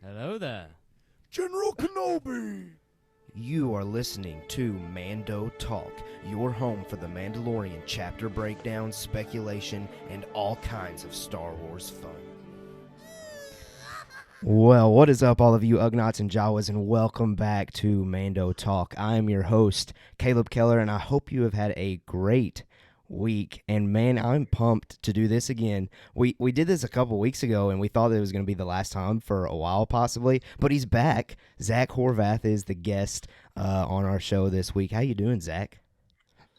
Hello there. General Kenobi! You are listening to Mando Talk, your home for the Mandalorian chapter breakdowns, speculation, and all kinds of Star Wars fun. Well, what is up, all of you ugnaughts and jawas, and welcome back to Mando Talk. I am your host, Caleb Keller, and I hope you have had a great week. And man, I'm pumped to do this again. We did this a couple weeks ago, and we thought it was going to be the last time for a while, possibly. But he's back. Zach Horvath is the guest on our show this week. How you doing, Zach?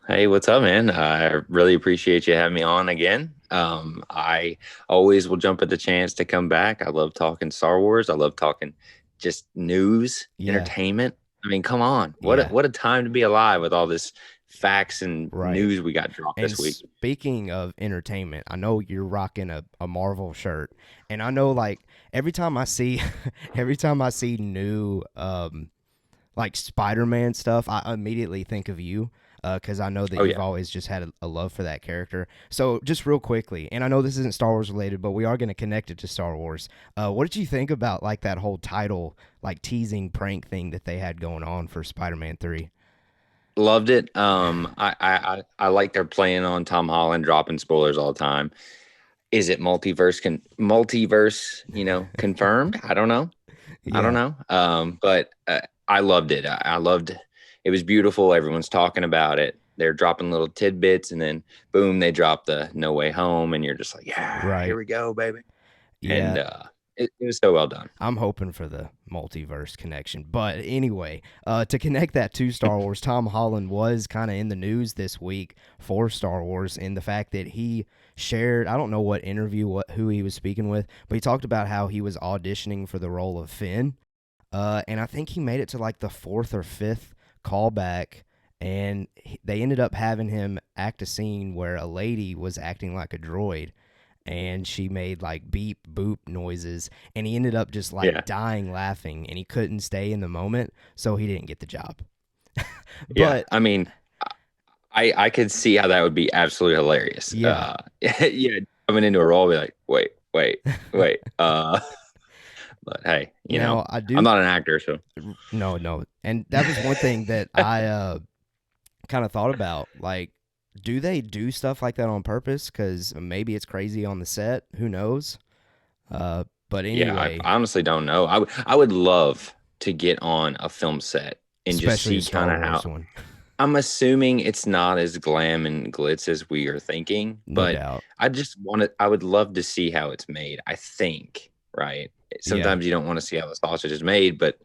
Hey, what's up, man? I really appreciate you having me on again. I always will jump at the chance to come back. I love talking Star Wars. I love talking just news, entertainment. I mean, come on. What a time to be alive with all this facts and news we got dropped this week. Speaking of entertainment, I know you're rocking a Marvel shirt, and I know like every time I see new like Spider-Man stuff, I immediately think of you. Because I know that you've always just had a love for that character. So just real quickly, and I know this isn't Star Wars related, but we are going to connect it to Star Wars. What did you think about like that whole title, like teasing prank thing that they had going on for Spider-Man 3? Loved it. I like they're playing on Tom Holland, dropping spoilers all the time. Is it multiverse confirmed? I don't know. Yeah. I don't know. But I loved it. I loved. It was beautiful. Everyone's talking about it. They're dropping little tidbits, and then boom, they drop the No Way Home, and you're just like, here we go, baby. Yeah. And it was so well done. I'm hoping for the multiverse connection. But anyway, to connect that to Star Wars, Tom Holland was kind of in the news this week for Star Wars in the fact that he shared, I don't know what interview, who he was speaking with, but he talked about how he was auditioning for the role of Finn. And I think he made it to like the 4th or 5th callback, and they ended up having him act a scene where a lady was acting like a droid, and she made like beep boop noises, and he ended up just like dying laughing, and he couldn't stay in the moment, so he didn't get the job. But I mean, I could see how that would be absolutely hilarious. Coming into a role, be like, wait. But hey, you know, I'm not an actor, so no. And that was one thing that I kind of thought about. Like, do they do stuff like that on purpose? Because maybe it's crazy on the set. Who knows? But anyway, I honestly don't know. I would love to get on a film set and just see kind of how. One. I'm assuming it's not as glam and glitz as we are thinking, but I would love to see how it's made. I think, right? Sometimes you don't want to see how the sausage is made, but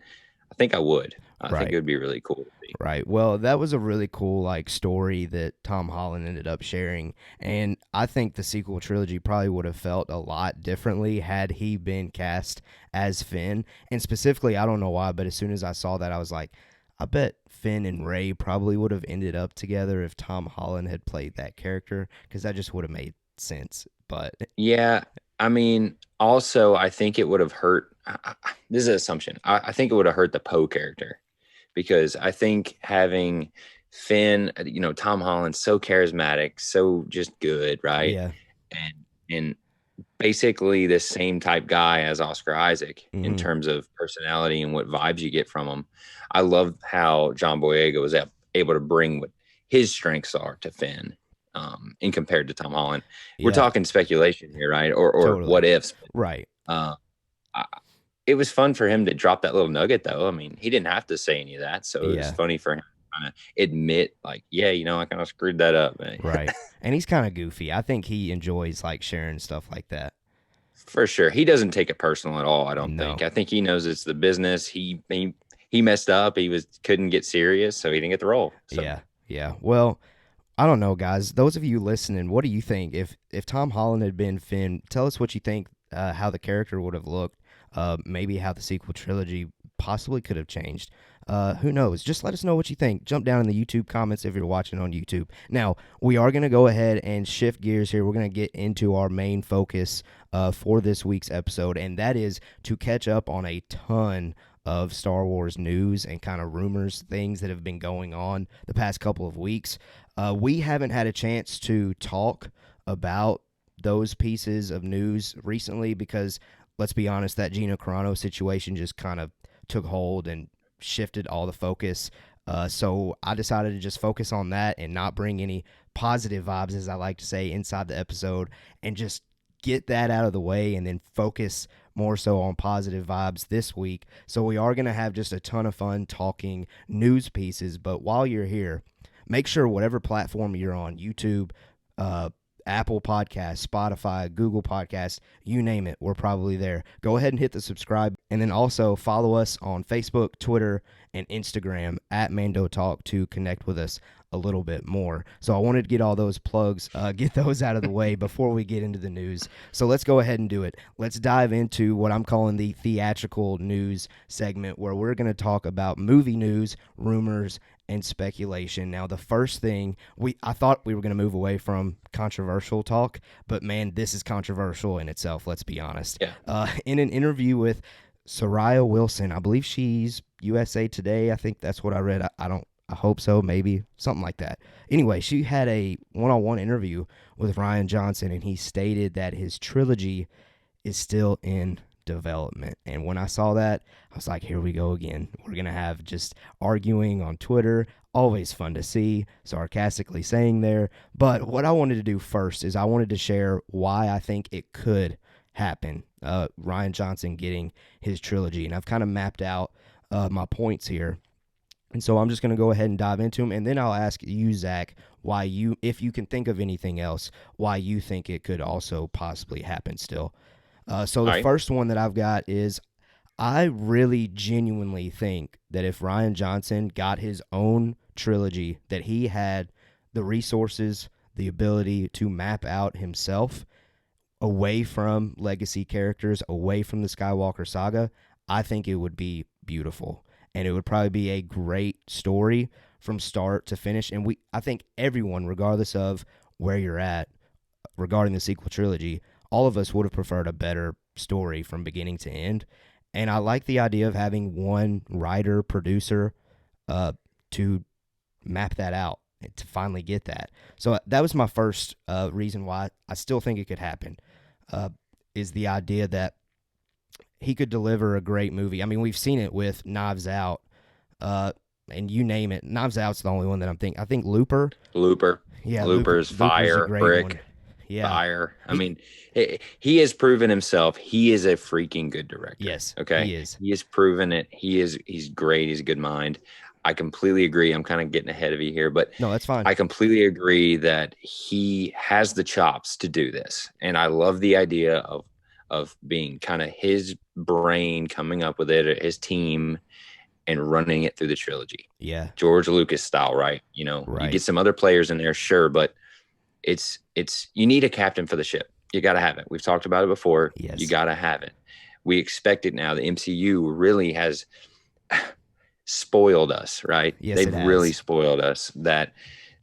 I think I would. I think it would be really cool to see. Right. Well, that was a really cool like story that Tom Holland ended up sharing, and I think the sequel trilogy probably would have felt a lot differently had he been cast as Finn. And specifically, I don't know why, but as soon as I saw that, I was like, I bet Finn and Rey probably would have ended up together if Tom Holland had played that character, because that just would have made sense. But yeah, I mean, also, I think it would have hurt. This is an assumption. I think it would have hurt the Poe character, because I think having Finn, Tom Holland, so charismatic, so just good, right? Yeah. And basically the same type guy as Oscar Isaac in terms of personality and what vibes you get from him. I love how John Boyega was able to bring what his strengths are to Finn. In compared to Tom Holland, we're talking speculation here, right? Or totally. What ifs, right? It was fun for him to drop that little nugget, though. I mean, he didn't have to say any of that, so it was funny for him to kind of admit, like, I kind of screwed that up, right? And he's kind of goofy. I think he enjoys like sharing stuff like that. For sure, he doesn't take it personal at all. I don't think. I think he knows it's the business. He messed up. He couldn't get serious, so he didn't get the role. So. Yeah. Well, I don't know, guys. Those of you listening, what do you think? If Tom Holland had been Finn, tell us what you think, how the character would have looked, maybe how the sequel trilogy possibly could have changed. Who knows? Just let us know what you think. Jump down in the YouTube comments if you're watching on YouTube. Now, we are going to go ahead and shift gears here. We're going to get into our main focus for this week's episode, and that is to catch up on a ton of Star Wars news and kind of rumors, things that have been going on the past couple of weeks. We haven't had a chance to talk about those pieces of news recently because let's be honest, that Gina Carano situation just kind of took hold and shifted all the focus. So I decided to just focus on that and not bring any positive vibes, as I like to say, inside the episode, and just get that out of the way and then focus more so on positive vibes this week. So we are going to have just a ton of fun talking news pieces. But while you're here, make sure whatever platform you're on, YouTube, Apple Podcasts, Spotify, Google Podcasts, you name it, we're probably there. Go ahead and hit the subscribe, and then also follow us on Facebook, Twitter, and Instagram at Mando Talk to connect with us a little bit more. So I wanted to get all those plugs, get those out of the way before we get into the news. So let's go ahead and do it. Let's dive into what I'm calling the theatrical news segment, where we're going to talk about movie news, rumors, and speculation. Now, the first thing, I thought we were going to move away from controversial talk, but man, this is controversial in itself, let's be honest. Yeah. In an interview with Soraya Wilson, I believe she's USA Today, I think that's what I read. I hope so, maybe, something like that. Anyway, she had a one-on-one interview with Rian Johnson, and he stated that his trilogy is still in development. And when I saw that, I was like, here we go again. We're going to have just arguing on Twitter. Always fun to see, sarcastically saying there. But what I wanted to do first is I wanted to share why I think it could happen. Rian Johnson getting his trilogy. And I've kind of mapped out my points here. And so I'm just going to go ahead and dive into them. And then I'll ask you, Zach, if you can think of anything else, why you think it could also possibly happen still. So the first one that I've got is, I really genuinely think that if Rian Johnson got his own trilogy, that he had the resources, the ability to map out himself away from legacy characters, away from the Skywalker saga, I think it would be beautiful. And it would probably be a great story from start to finish. And I think everyone, regardless of where you're at regarding the sequel trilogy, all of us would have preferred a better story from beginning to end. And I like the idea of having one writer, producer, to map that out, to finally get that. So that was my first reason why I still think it could happen, is the idea that he could deliver a great movie. I mean, we've seen it with Knives Out, and you name it. Knives Out's the only one that I'm thinking. I think Looper. Yeah, Looper's Fire, Brick. One. Yeah. Fire. I mean, he has proven himself. He is a freaking good director. Yes, okay, he is. He has proven it. He's great. He's a good mind. I completely agree. I'm kind of getting ahead of you here, but no, that's fine. I completely agree that he has the chops to do this, and I love the idea of being kind of his brain coming up with it, his team, and running it through the trilogy. Yeah, George Lucas style, right? You know, you get some other players in there, sure, but it's you need a captain for the ship. You got to have it. We've talked about it before. Yes. You got to have it. We expect it now. The MCU really has spoiled us, right? Yes, they've really spoiled us, that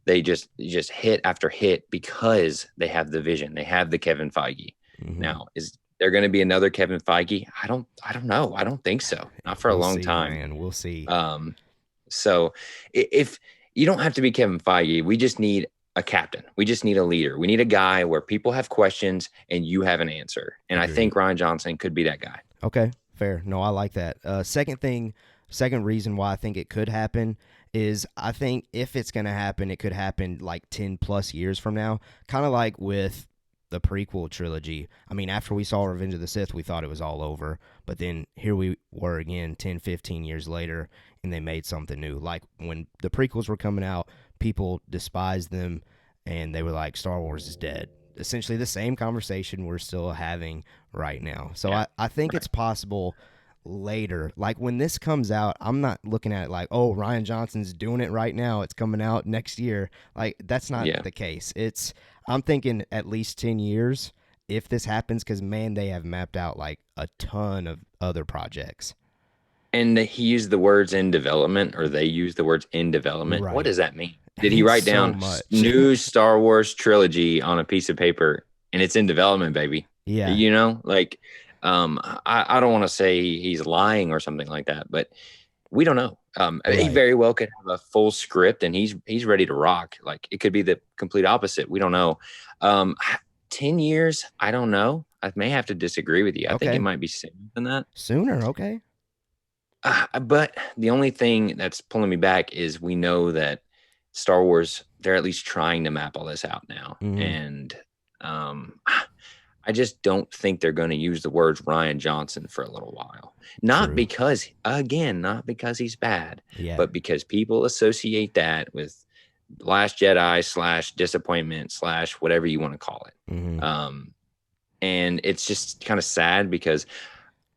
they just hit after hit because they have the vision. They have the Kevin Feige. Mm-hmm. Now, is there going to be another Kevin Feige? I don't know. I don't think so. Not for a long time. Man, we'll see. So if you don't have to be Kevin Feige, we just need a captain. We just need a leader. We need a guy where people have questions and you have an answer. And I think Rian Johnson could be that guy. Okay, fair. No, I like that. Second reason why I think it could happen is, I think if it's going to happen, it could happen like 10 plus years from now. Kind of like with the prequel trilogy. I mean, after we saw Revenge of the Sith, we thought it was all over. But then here we were again 10, 15 years later, and they made something new. Like when the prequels were coming out, people despised them, and they were like, Star Wars is dead. Essentially the same conversation we're still having right now. So yeah. I think it's possible later. Like when this comes out, I'm not looking at it like, oh, Rian Johnson's doing it right now, it's coming out next year. Like that's not the case. I'm thinking at least 10 years if this happens, because man, they have mapped out like a ton of other projects. And he used the words in development, or they used the words in development. Right. What does that mean? Did he write down new Star Wars trilogy on a piece of paper and it's in development, baby? Yeah. You know, like, I don't want to say he's lying or something like that, but we don't know. He very well could have a full script and he's ready to rock. Like it could be the complete opposite. We don't know. 10 years. I don't know. I may have to disagree with you. I think it might be sooner than that. Sooner, okay. But the only thing that's pulling me back is we know that Star Wars, they're at least trying to map all this out now. And I just don't think they're going to use the words Rian Johnson for a little while. Not because he's bad, but because people associate that with Last Jedi / disappointment / whatever you want to call it. And it's just kind of sad because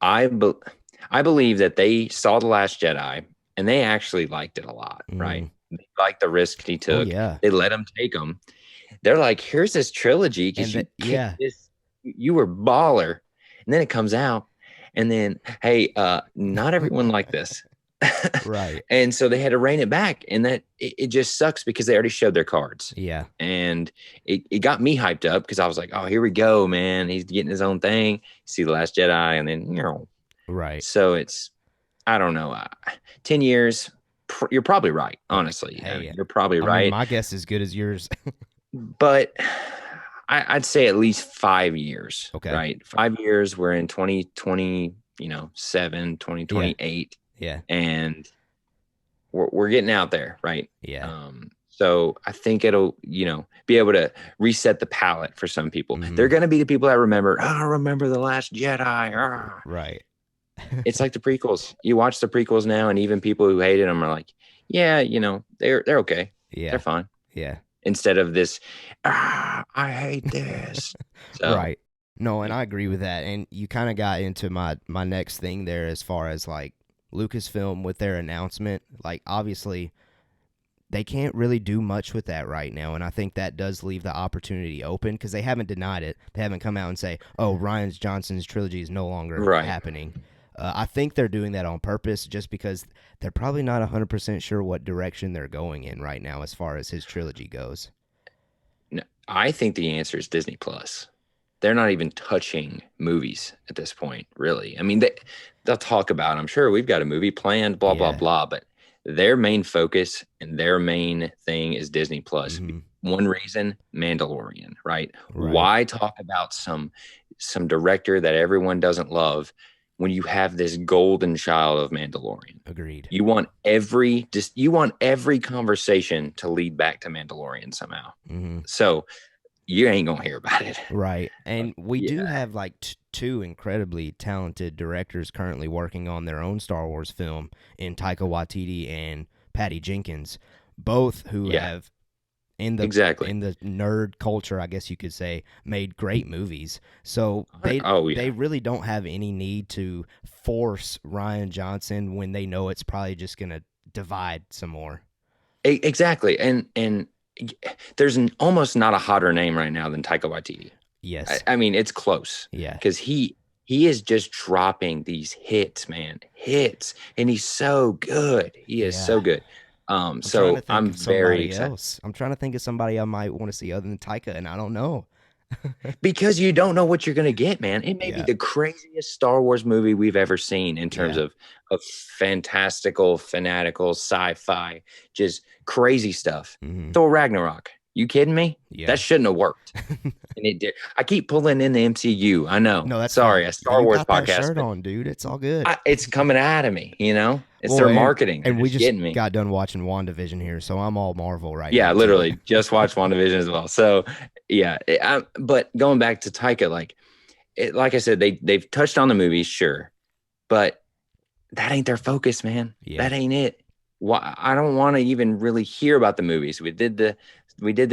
I believe that they saw The Last Jedi and they actually liked it a lot, right? They liked the risk he took. They let him take them. They're like, here's this trilogy because you were baller. And then it comes out and then, hey, not everyone liked this. Right. And so they had to rein it back, and that it just sucks because they already showed their cards. Yeah. And it got me hyped up because I was like, oh, here we go, man. He's getting his own thing. See The Last Jedi, and then right. So it's, I don't know, 10 years. You're probably right, honestly. Hey, you're probably right. Mean, my guess is good as yours. But I'd say at least 5 years. Okay. Right. 5 years. We're in 2020, 2028. Yeah. And we're getting out there, right? Yeah. So I think it'll, be able to reset the palette for some people. They're going to be the people that remember, I remember The Last Jedi. Right. It's like the prequels. You watch the prequels now, and even people who hated them are like, yeah, they're okay. Yeah. They're fine. Yeah. Instead of this, I hate this. So, right. No, and I agree with that. And you kind of got into my next thing there as far as like Lucasfilm with their announcement. Like, obviously, they can't really do much with that right now, and I think that does leave the opportunity open because they haven't denied it. They haven't come out and say, oh, Rian Johnson's trilogy is no longer happening. I think they're doing that on purpose just because they're probably not 100% sure what direction they're going in right now as far as his trilogy goes. No, I think the answer is Disney Plus. They're not even touching movies at this point, really. I mean, they'll talk about, I'm sure we've got a movie planned, blah, blah, blah, but their main focus and their main thing is Disney Plus. One reason, Mandalorian, right? Why talk about some director that everyone doesn't love when you have this golden child of Mandalorian? Agreed. You want every conversation to lead back to Mandalorian somehow. So you ain't gonna hear about it, right? And we do have like two incredibly talented directors currently working on their own Star Wars film in Taika Waititi and Patty Jenkins, both who have in the nerd culture, I guess you could say, made great movies. So they really don't have any need to force Rian Johnson when they know it's probably just gonna divide some more. Exactly, and there's almost not a hotter name right now than Taika Waititi. Yes. I mean, it's close. Yeah. Because he is just dropping these hits, man. Hits. And he's so good. He is so good. So I'm very excited. I'm trying to think of somebody I might want to see other than Taika, and I don't know. Because you don't know what you're going to get, man. It may be the craziest Star Wars movie we've ever seen in terms of fantastical, fanatical, sci-fi, just crazy stuff. Thor Ragnarok. You kidding me? Yeah. That shouldn't have worked. And it did. I keep pulling in the MCU. I know. No, that's sorry. A Star Wars podcast. That shirt on, dude. It's all good. It's coming out of me. It's their marketing. And we just got done watching WandaVision here, so I'm all Marvel right now. Yeah, literally, just watched WandaVision as well. So but going back to Taika, like I said, they've touched on the movies, sure, but that ain't their focus, man. Yeah. That ain't it. Why? I don't want to even really hear about the movies. We did the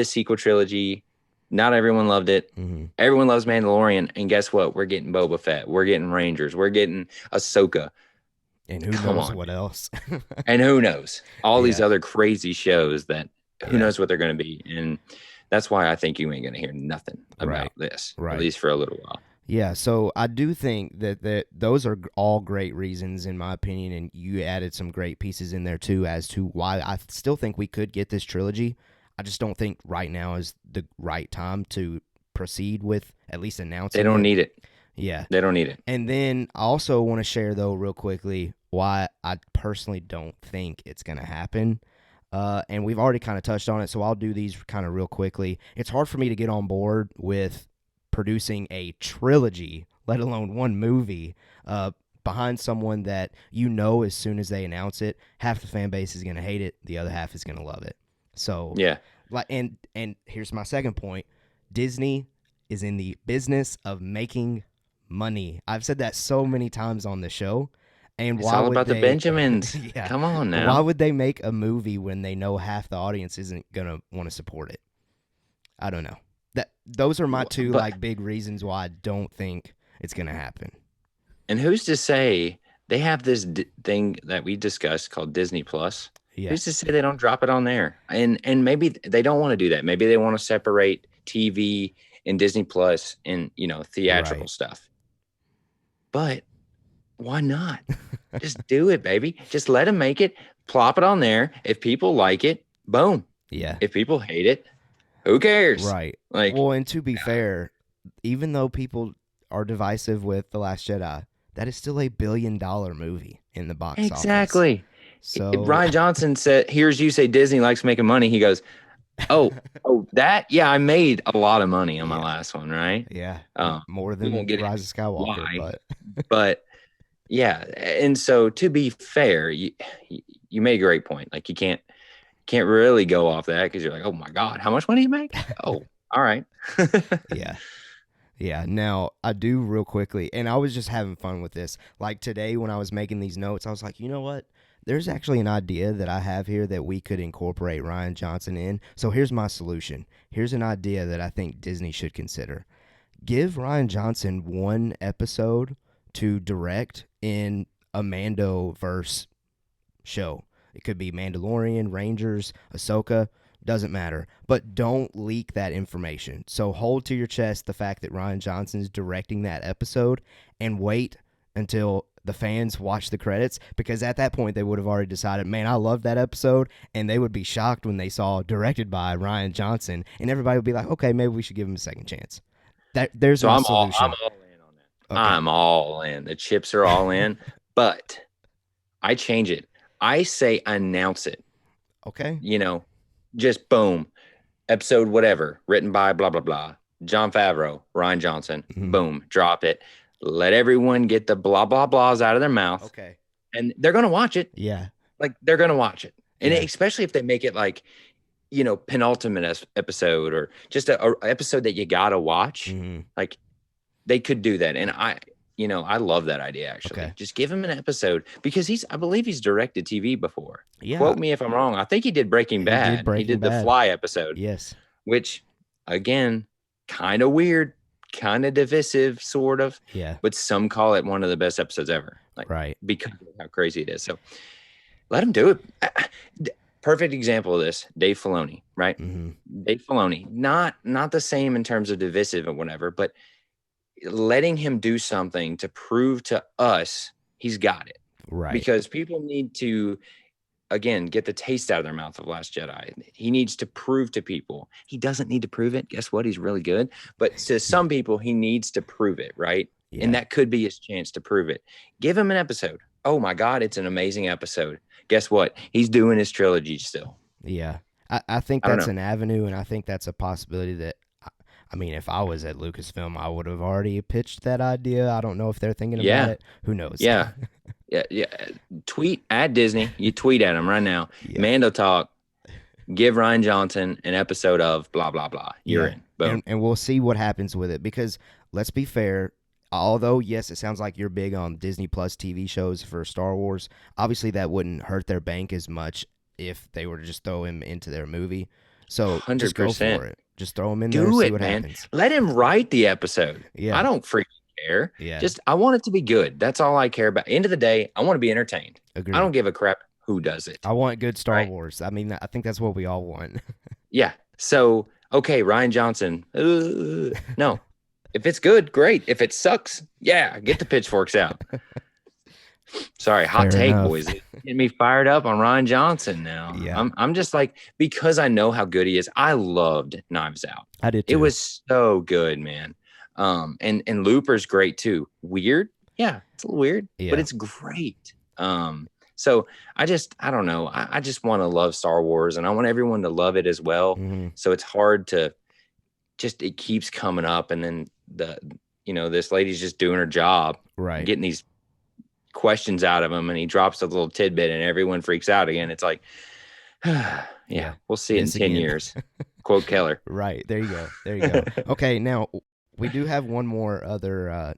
sequel trilogy. Not everyone loved it. Everyone loves Mandalorian, and guess what? We're getting Boba Fett. We're getting Rangers. We're getting Ahsoka. And who knows what else? And who knows? All these other crazy shows that who knows what they're going to be. And that's why I think you ain't going to hear nothing about this, at least for a little while. Yeah, so I do think that those are all great reasons, in my opinion, and you added some great pieces in there, too, as to why I still think we could get this trilogy. I just don't think right now is the right time to proceed with at least announcing. They don't need it. Yeah. They don't need it. And then I also want to share, though, real quickly, why I personally don't think it's going to happen. And we've already kind of touched on it, so I'll do these kind of real quickly. It's hard for me to get on board with producing a trilogy, let alone one movie, behind someone that as soon as they announce it, half the fan base is going to hate it, the other half is going to love it. So yeah, and here's my second point: Disney is in the business of making money. I've said that so many times on the show. And it's all about the Benjamins. Yeah. Come on now. Why would they make a movie when they know half the audience isn't gonna want to support it? I don't know. Those are my two big reasons why I don't think it's gonna happen. And who's to say they have this thing that we discussed called Disney Plus? Yeah. Who's to say they don't drop it on there? And maybe they don't want to do that. Maybe they want to separate TV and Disney Plus and theatrical stuff. But why not? Just do it, baby. Just let them make it. Plop it on there. If people like it, boom. Yeah. If people hate it, who cares? Right. And to be fair, even though people are divisive with The Last Jedi, that is still a $1 billion movie in the box office. Exactly. So Rian Johnson hears you say Disney likes making money. He goes, oh, that? Yeah, I made a lot of money on my last one, right? Yeah. More than Rise of Skywalker. But yeah. And so to be fair, you made a great point. Like you can't really go off that because you're like, oh my God, how much money you make? Oh, all right. Yeah. Yeah. Now I do real quickly, and I was just having fun with this. Like today when I was making these notes, I was like, you know what? There's actually an idea that I have here that we could incorporate Rian Johnson in. So here's my solution. Here's an idea that I think Disney should consider. Give Rian Johnson one episode to direct in a Mando-verse show. It could be Mandalorian, Rangers, Ahsoka, doesn't matter. But don't leak that information. So hold to your chest the fact that Rian Johnson's directing that episode and wait until the fans watch the credits, because at that point they would have already decided, man, I love that episode, and they would be shocked when they saw directed by Rian Johnson, and everybody would be like, okay, maybe we should give him a second chance. There's my solution. I'm all in on that. Okay. I'm all in. The chips are all in, but I change it. I say announce it. Okay. Just boom, episode whatever, written by blah, blah, blah. Jon Favreau, Rian Johnson, boom, drop it. Let everyone get the blah, blah, blahs out of their mouth. Okay. And they're going to watch it. Yeah. Like, they're going to watch it. And especially if they make it like, penultimate episode or just a episode that you got to watch. Like, they could do that. And I love that idea, actually. Okay. Just give him an episode because I believe he's directed TV before. Yeah. Quote me if I'm wrong. I think he did Breaking Bad. He did the Fly episode. Yes. Which, again, kind of weird. Kind of divisive, sort of. Yeah. But some call it one of the best episodes ever. Like, right. Because of how crazy it is. So let him do it. Perfect example of this, Dave Filoni, right? Dave Filoni, not the same in terms of divisive or whatever, but letting him do something to prove to us he's got it. Right. Because people need to, again, get the taste out of their mouth of Last Jedi. He needs to prove to people. He doesn't need to prove it. Guess what? He's really good. But to some people, he needs to prove it, right? Yeah. And that could be his chance to prove it. Give him an episode. Oh, my God, it's an amazing episode. Guess what? He's doing his trilogy still. Yeah. I think that's an avenue, and I think that's a possibility that, if I was at Lucasfilm, I would have already pitched that idea. I don't know if they're thinking about it. Who knows? Yeah. Yeah. Tweet at Disney. You tweet at him right now. Yeah. Mando Talk. Give Rian Johnson an episode of blah, blah, blah. You're in. Boom. And we'll see what happens with it because let's be fair. Although, yes, it sounds like you're big on Disney Plus TV shows for Star Wars. Obviously, that wouldn't hurt their bank as much if they were to just throw him into their movie. So 100%. Just go for it. Just throw him in there and see what happens. Let him write the episode. Yeah. I don't freaking care. Yeah. Just, I want it to be good. That's all I care about. End of the day, I want to be entertained. Agreed. I don't give a crap who does it. I want good Star Wars. I think that's what we all want. Yeah. So, okay, Rian Johnson. No. If it's good, great. If it sucks, get the pitchforks out. Sorry, hot take, boys. Getting me fired up on Rian Johnson now. Yeah. I'm just like, because I know how good he is. I loved Knives Out. I did too. It was so good, man. And Looper's great too. Weird? Yeah, it's a little weird, but it's great. So I don't know. I just want to love Star Wars, and I want everyone to love it as well. So it's hard to it keeps coming up, and then this lady's just doing her job, right? Getting these questions out of him, and he drops a little tidbit, and everyone freaks out again. It's like, yeah, we'll see it in 10 years. Quote Keller. Right. There you go. Okay, now we do have one more other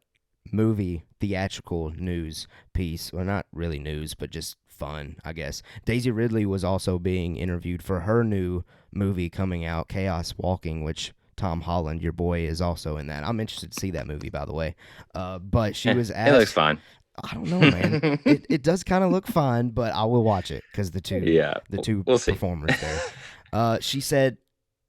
movie theatrical news piece. Well, not really news, but just fun, I guess. Daisy Ridley was also being interviewed for her new movie coming out, Chaos Walking, which Tom Holland, your boy, is also in that. I'm interested to see that movie, by the way. But she was asked... It looks fine. I don't know, man. it does kind of look fine, but I will watch it because the two performers there. She said,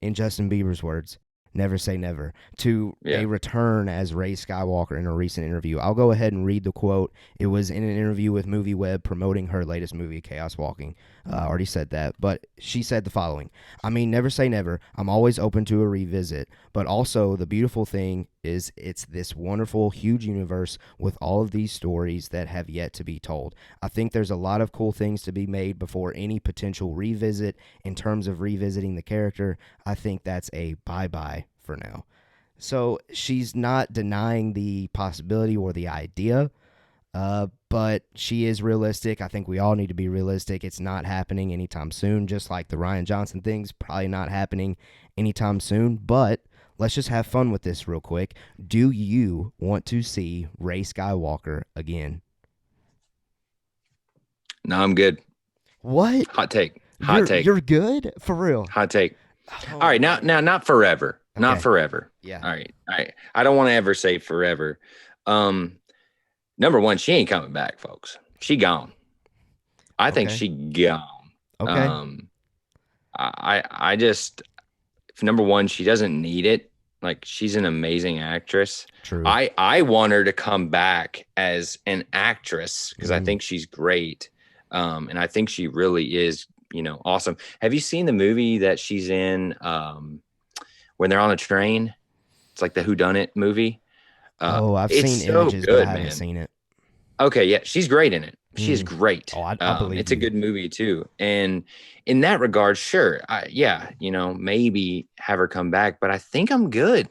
in Justin Bieber's words, never say never, to a return as Rey Skywalker in a recent interview. I'll go ahead and read the quote. It was in an interview with MovieWeb promoting her latest movie, Chaos Walking. I already said that, but she said the following. I mean, never say never. I'm always open to a revisit, but also the beautiful thing is it's this wonderful, huge universe with all of these stories that have yet to be told. I think there's a lot of cool things to be made before any potential revisit. In terms of revisiting the character, I think that's a bye-bye for now. So she's not denying the possibility or the idea, but she is realistic. I think we all need to be realistic. It's not happening anytime soon, just like the Rian Johnson thing's probably not happening anytime soon, but let's just have fun with this real quick. Do you want to see Rey Skywalker again? No, I'm good. What? Hot take. You're good? For real? Hot take. All right, now, not forever. Okay. Not forever. Yeah. All right. I don't want to ever say forever. Number one, she ain't coming back, folks. She gone. I think she gone. Okay. I just, number one, she doesn't need it. Like, she's an amazing actress. True. I want her to come back as an actress because I think she's great. And I think she really is, awesome. Have you seen the movie that she's in when they're on a train? It's like the Whodunit movie. I've seen images, but I haven't seen it. Okay, yeah, she's great in it. She's great. Oh, I believe it's a good movie too. And in that regard, sure, maybe have her come back. But I think I'm good.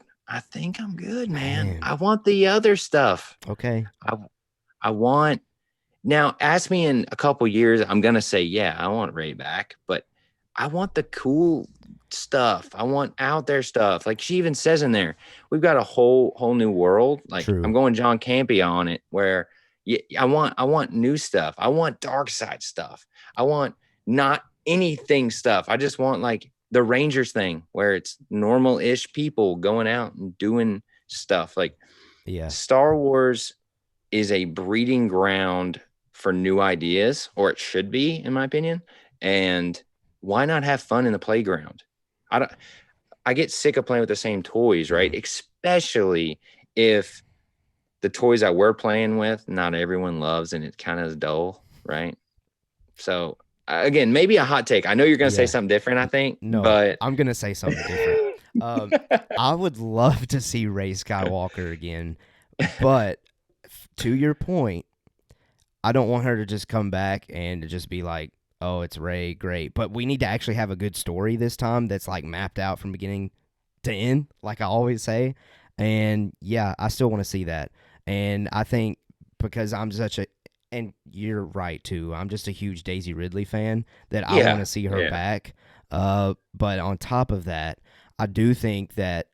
Man. I want the other stuff. Okay. I want. Now, ask me in a couple years, I'm gonna say, yeah, I want Rey back, but I want the cool stuff. I want out there stuff. Like she even says in there, we've got a whole new world. Like True. I'm going John Campea on it, where I want new stuff. I want dark side stuff. I want not anything stuff. I just want like the Rangers thing, where it's normal-ish people going out and doing stuff. Like, Star Wars is a breeding ground for new ideas, or it should be, in my opinion. And why not have fun in the playground? I get sick of playing with the same toys, right? Especially if the toys that we're playing with, not everyone loves, and it kind of is dull, right? So again, maybe a hot take. I know you're going to say something different, I think. No, but I'm going to say something different. I would love to see Rey Skywalker again, but to your point, I don't want her to just come back and to just be like, oh, it's Rey, great. But we need to actually have a good story this time that's like mapped out from beginning to end, like I always say. And yeah, I still want to see that. And I think because I'm and you're right too, I'm just a huge Daisy Ridley fan that I want to see her back. But on top of that, I do think that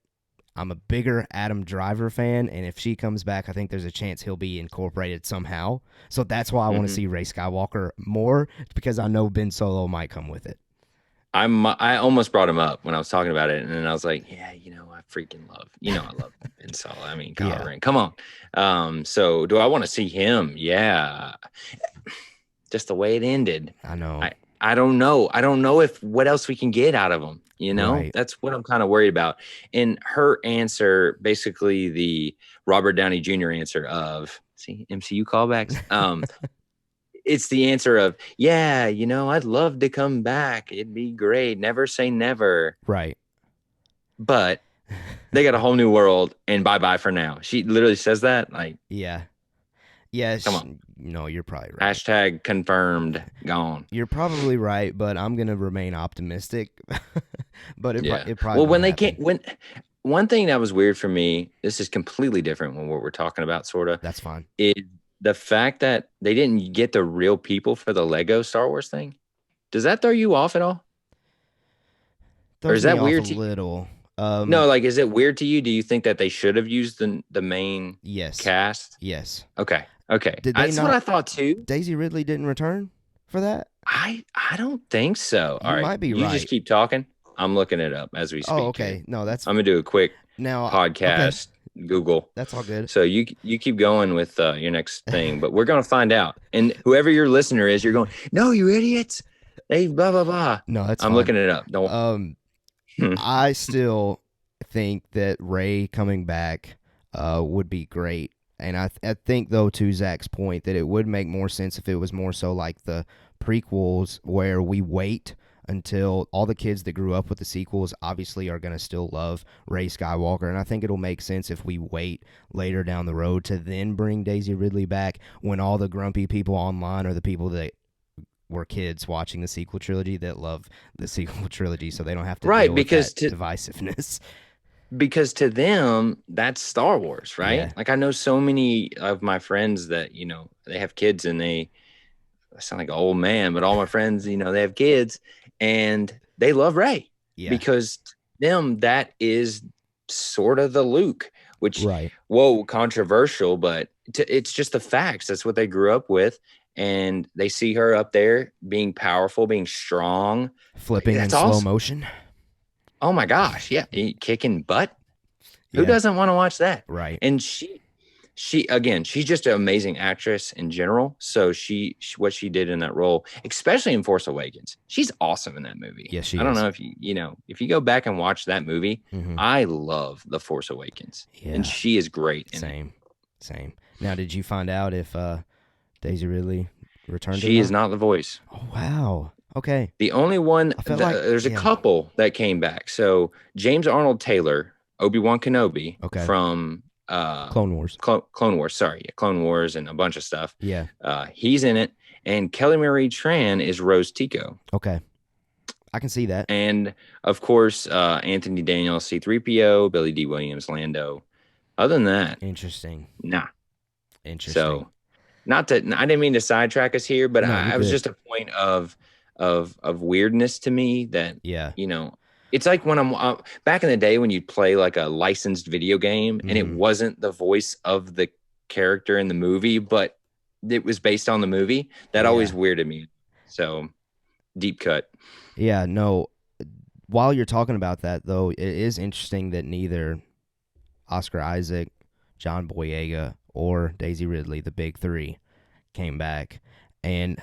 I'm a bigger Adam Driver fan, and if she comes back, I think there's a chance he'll be incorporated somehow. So that's why I want to see Rey Skywalker more, because I know Ben Solo might come with it. I almost brought him up when I was talking about it, and then I was like, I freaking love, I love Ben Solo. I mean, Kylo Ren, come on. So do I want to see him? Yeah. Just the way it ended. I know. I don't know. I don't know what else we can get out of him. Right. That's what I'm kind of worried about. And her answer, basically the Robert Downey Jr. answer of, MCU callbacks. It's the answer of, I'd love to come back. It'd be great. Never say never. Right. But they got a whole new world, and bye-bye for now. She literally says that. Like, yeah. Yes. Come on. No, you're probably right. Hashtag confirmed, gone. You're probably right, but I'm going to remain optimistic. But it probably when they can't, one thing that was weird for me, this is completely different from what we're talking about, sort of. That's fine. Is the fact that they didn't get the real people for the Lego Star Wars thing. Does that throw you off at all? Throws or is that weird to you? Little. No, like, is it weird to you? Do you think that they should have used the main cast? Yes. Okay. That's what I thought too. Daisy Ridley didn't return for that? I don't think so. All right. Might be right. You just keep talking. I'm looking it up as we speak. Oh, okay. No, I'm gonna do a quick podcast. Okay. Google. That's all good. So you keep going with your next thing, but we're gonna find out. And whoever your listener is, you're going, no, you idiots. They blah blah blah. No, that's I'm fine. looking it up. Don't. I still think that Rey coming back would be great. And I think, though, to Zach's point, that it would make more sense if it was more so like the prequels where we wait until all the kids that grew up with the sequels obviously are going to still love Rey Skywalker. And I think it'll make sense if we wait later down the road to then bring Daisy Ridley back when all the grumpy people online are the people that were kids watching the sequel trilogy that love the sequel trilogy, so they don't have to deal with that divisiveness. Because to them, that's Star Wars, right? Yeah. Like, I know so many of my friends that, they have kids and I sound like an old man, but all my friends, they have kids and they love Rey because to them, that is sort of the Luke, which, controversial, but it's just the facts. That's what they grew up with. And they see her up there being powerful, being strong. Flipping in slow motion. Oh, my gosh. Yeah. Kicking butt. Yeah. Who doesn't want to watch that? Right. And she's just an amazing actress in general. So what she did in that role, especially in Force Awakens, she's awesome in that movie. Yes, she is. I don't know if if you go back and watch that movie, I love The Force Awakens. Yeah. And she is great in it. Same. Now, did you find out if Daisy Ridley returned? She is not the voice. Oh, wow. Okay. The only one, there's a couple that came back. So James Arnold Taylor, Obi-Wan Kenobi from Clone Wars. Clone Wars, sorry. Yeah, Clone Wars and a bunch of stuff. Yeah. He's in it. And Kelly Marie Tran is Rose Tico. Okay. I can see that. And, of course, Anthony Daniels, C-3PO, Billy D. Williams, Lando. Other than that. Interesting. Nah. Interesting. So, I didn't mean to sidetrack us here, but I was just a point of weirdness to me that, it's like when I'm back in the day when you'd play like a licensed video game and it wasn't the voice of the character in the movie, but it was based on the movie. That always weirded me. So deep cut. Yeah, no. While you're talking about that, though, it is interesting that neither Oscar Isaac, John Boyega, or Daisy Ridley, the big three, came back. And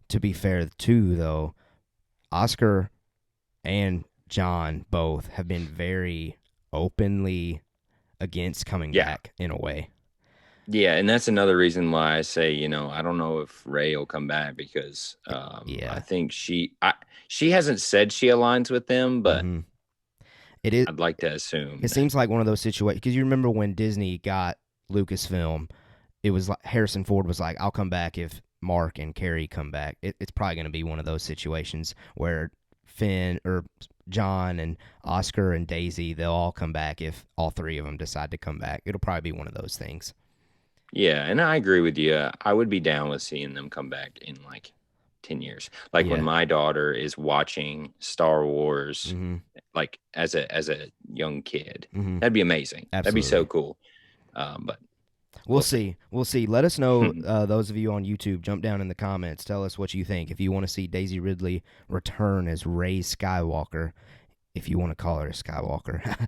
to be fair, too, though, Oscar and John both have been very openly against coming back in a way. Yeah, and that's another reason why I say, I don't know if Rey will come back because I think she hasn't said she aligns with them, but it is. I'd like to assume. It seems like one of those situations, because you remember when Disney got Lucasfilm, it was like Harrison Ford was like, I'll come back if Mark and Carrie come back. It's probably going to be one of those situations where Finn or John and Oscar and Daisy, they'll all come back if all three of them decide to come back. It'll probably be one of those things. Yeah, and I agree with you. I would be down with seeing them come back in like 10 years. Like when my daughter is watching Star Wars, like as a young kid. That'd be amazing. Absolutely. That'd be so cool. But We'll see. Let us know, those of you on YouTube, jump down in the comments. Tell us what you think. If you want to see Daisy Ridley return as Rey Skywalker, if you want to call her a Skywalker,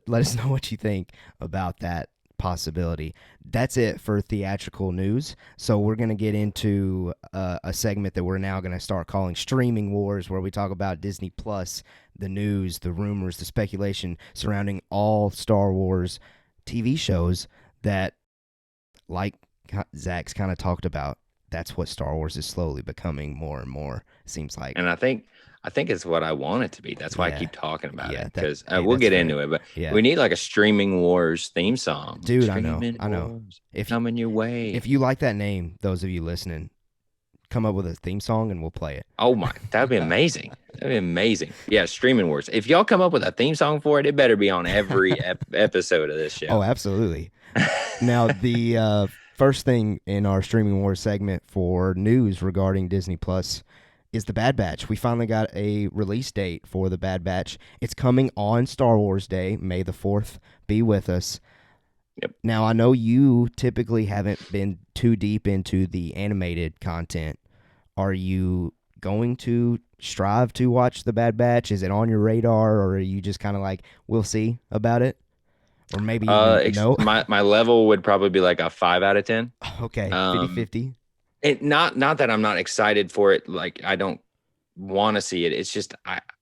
let us know what you think about that possibility. That's it for theatrical news. So we're going to get into a segment that we're now going to start calling Streaming Wars, where we talk about Disney Plus, the news, the rumors, the speculation surrounding all Star Wars TV shows that, like Zach's kind of talked about, that's what Star Wars is slowly becoming more and more, it seems like. And I think it's what I want it to be. That's why I keep talking about it, because we'll get into it. But we need like a Streaming Wars theme song. Dude, I know. If coming your way. If you like that name, those of you listening, come up with a theme song and we'll play it. Oh my, that'd be amazing. That'd be amazing. Yeah, Streaming Wars. If y'all come up with a theme song for it, it better be on every episode of this show. Oh, absolutely. Now, the first thing in our Streaming Wars segment for news regarding Disney Plus is The Bad Batch. We finally got a release date for The Bad Batch. It's coming on Star Wars Day. May the 4th be with us. Yep. Now, I know you typically haven't been too deep into the animated content. Are you going to strive to watch The Bad Batch? Is it on your radar, or are you just kind of like, we'll see about it? Or maybe no? My level would probably be like a 5 out of 10. Okay, 50-50. Not that I'm not excited for it. Like, I don't want to see it. It's just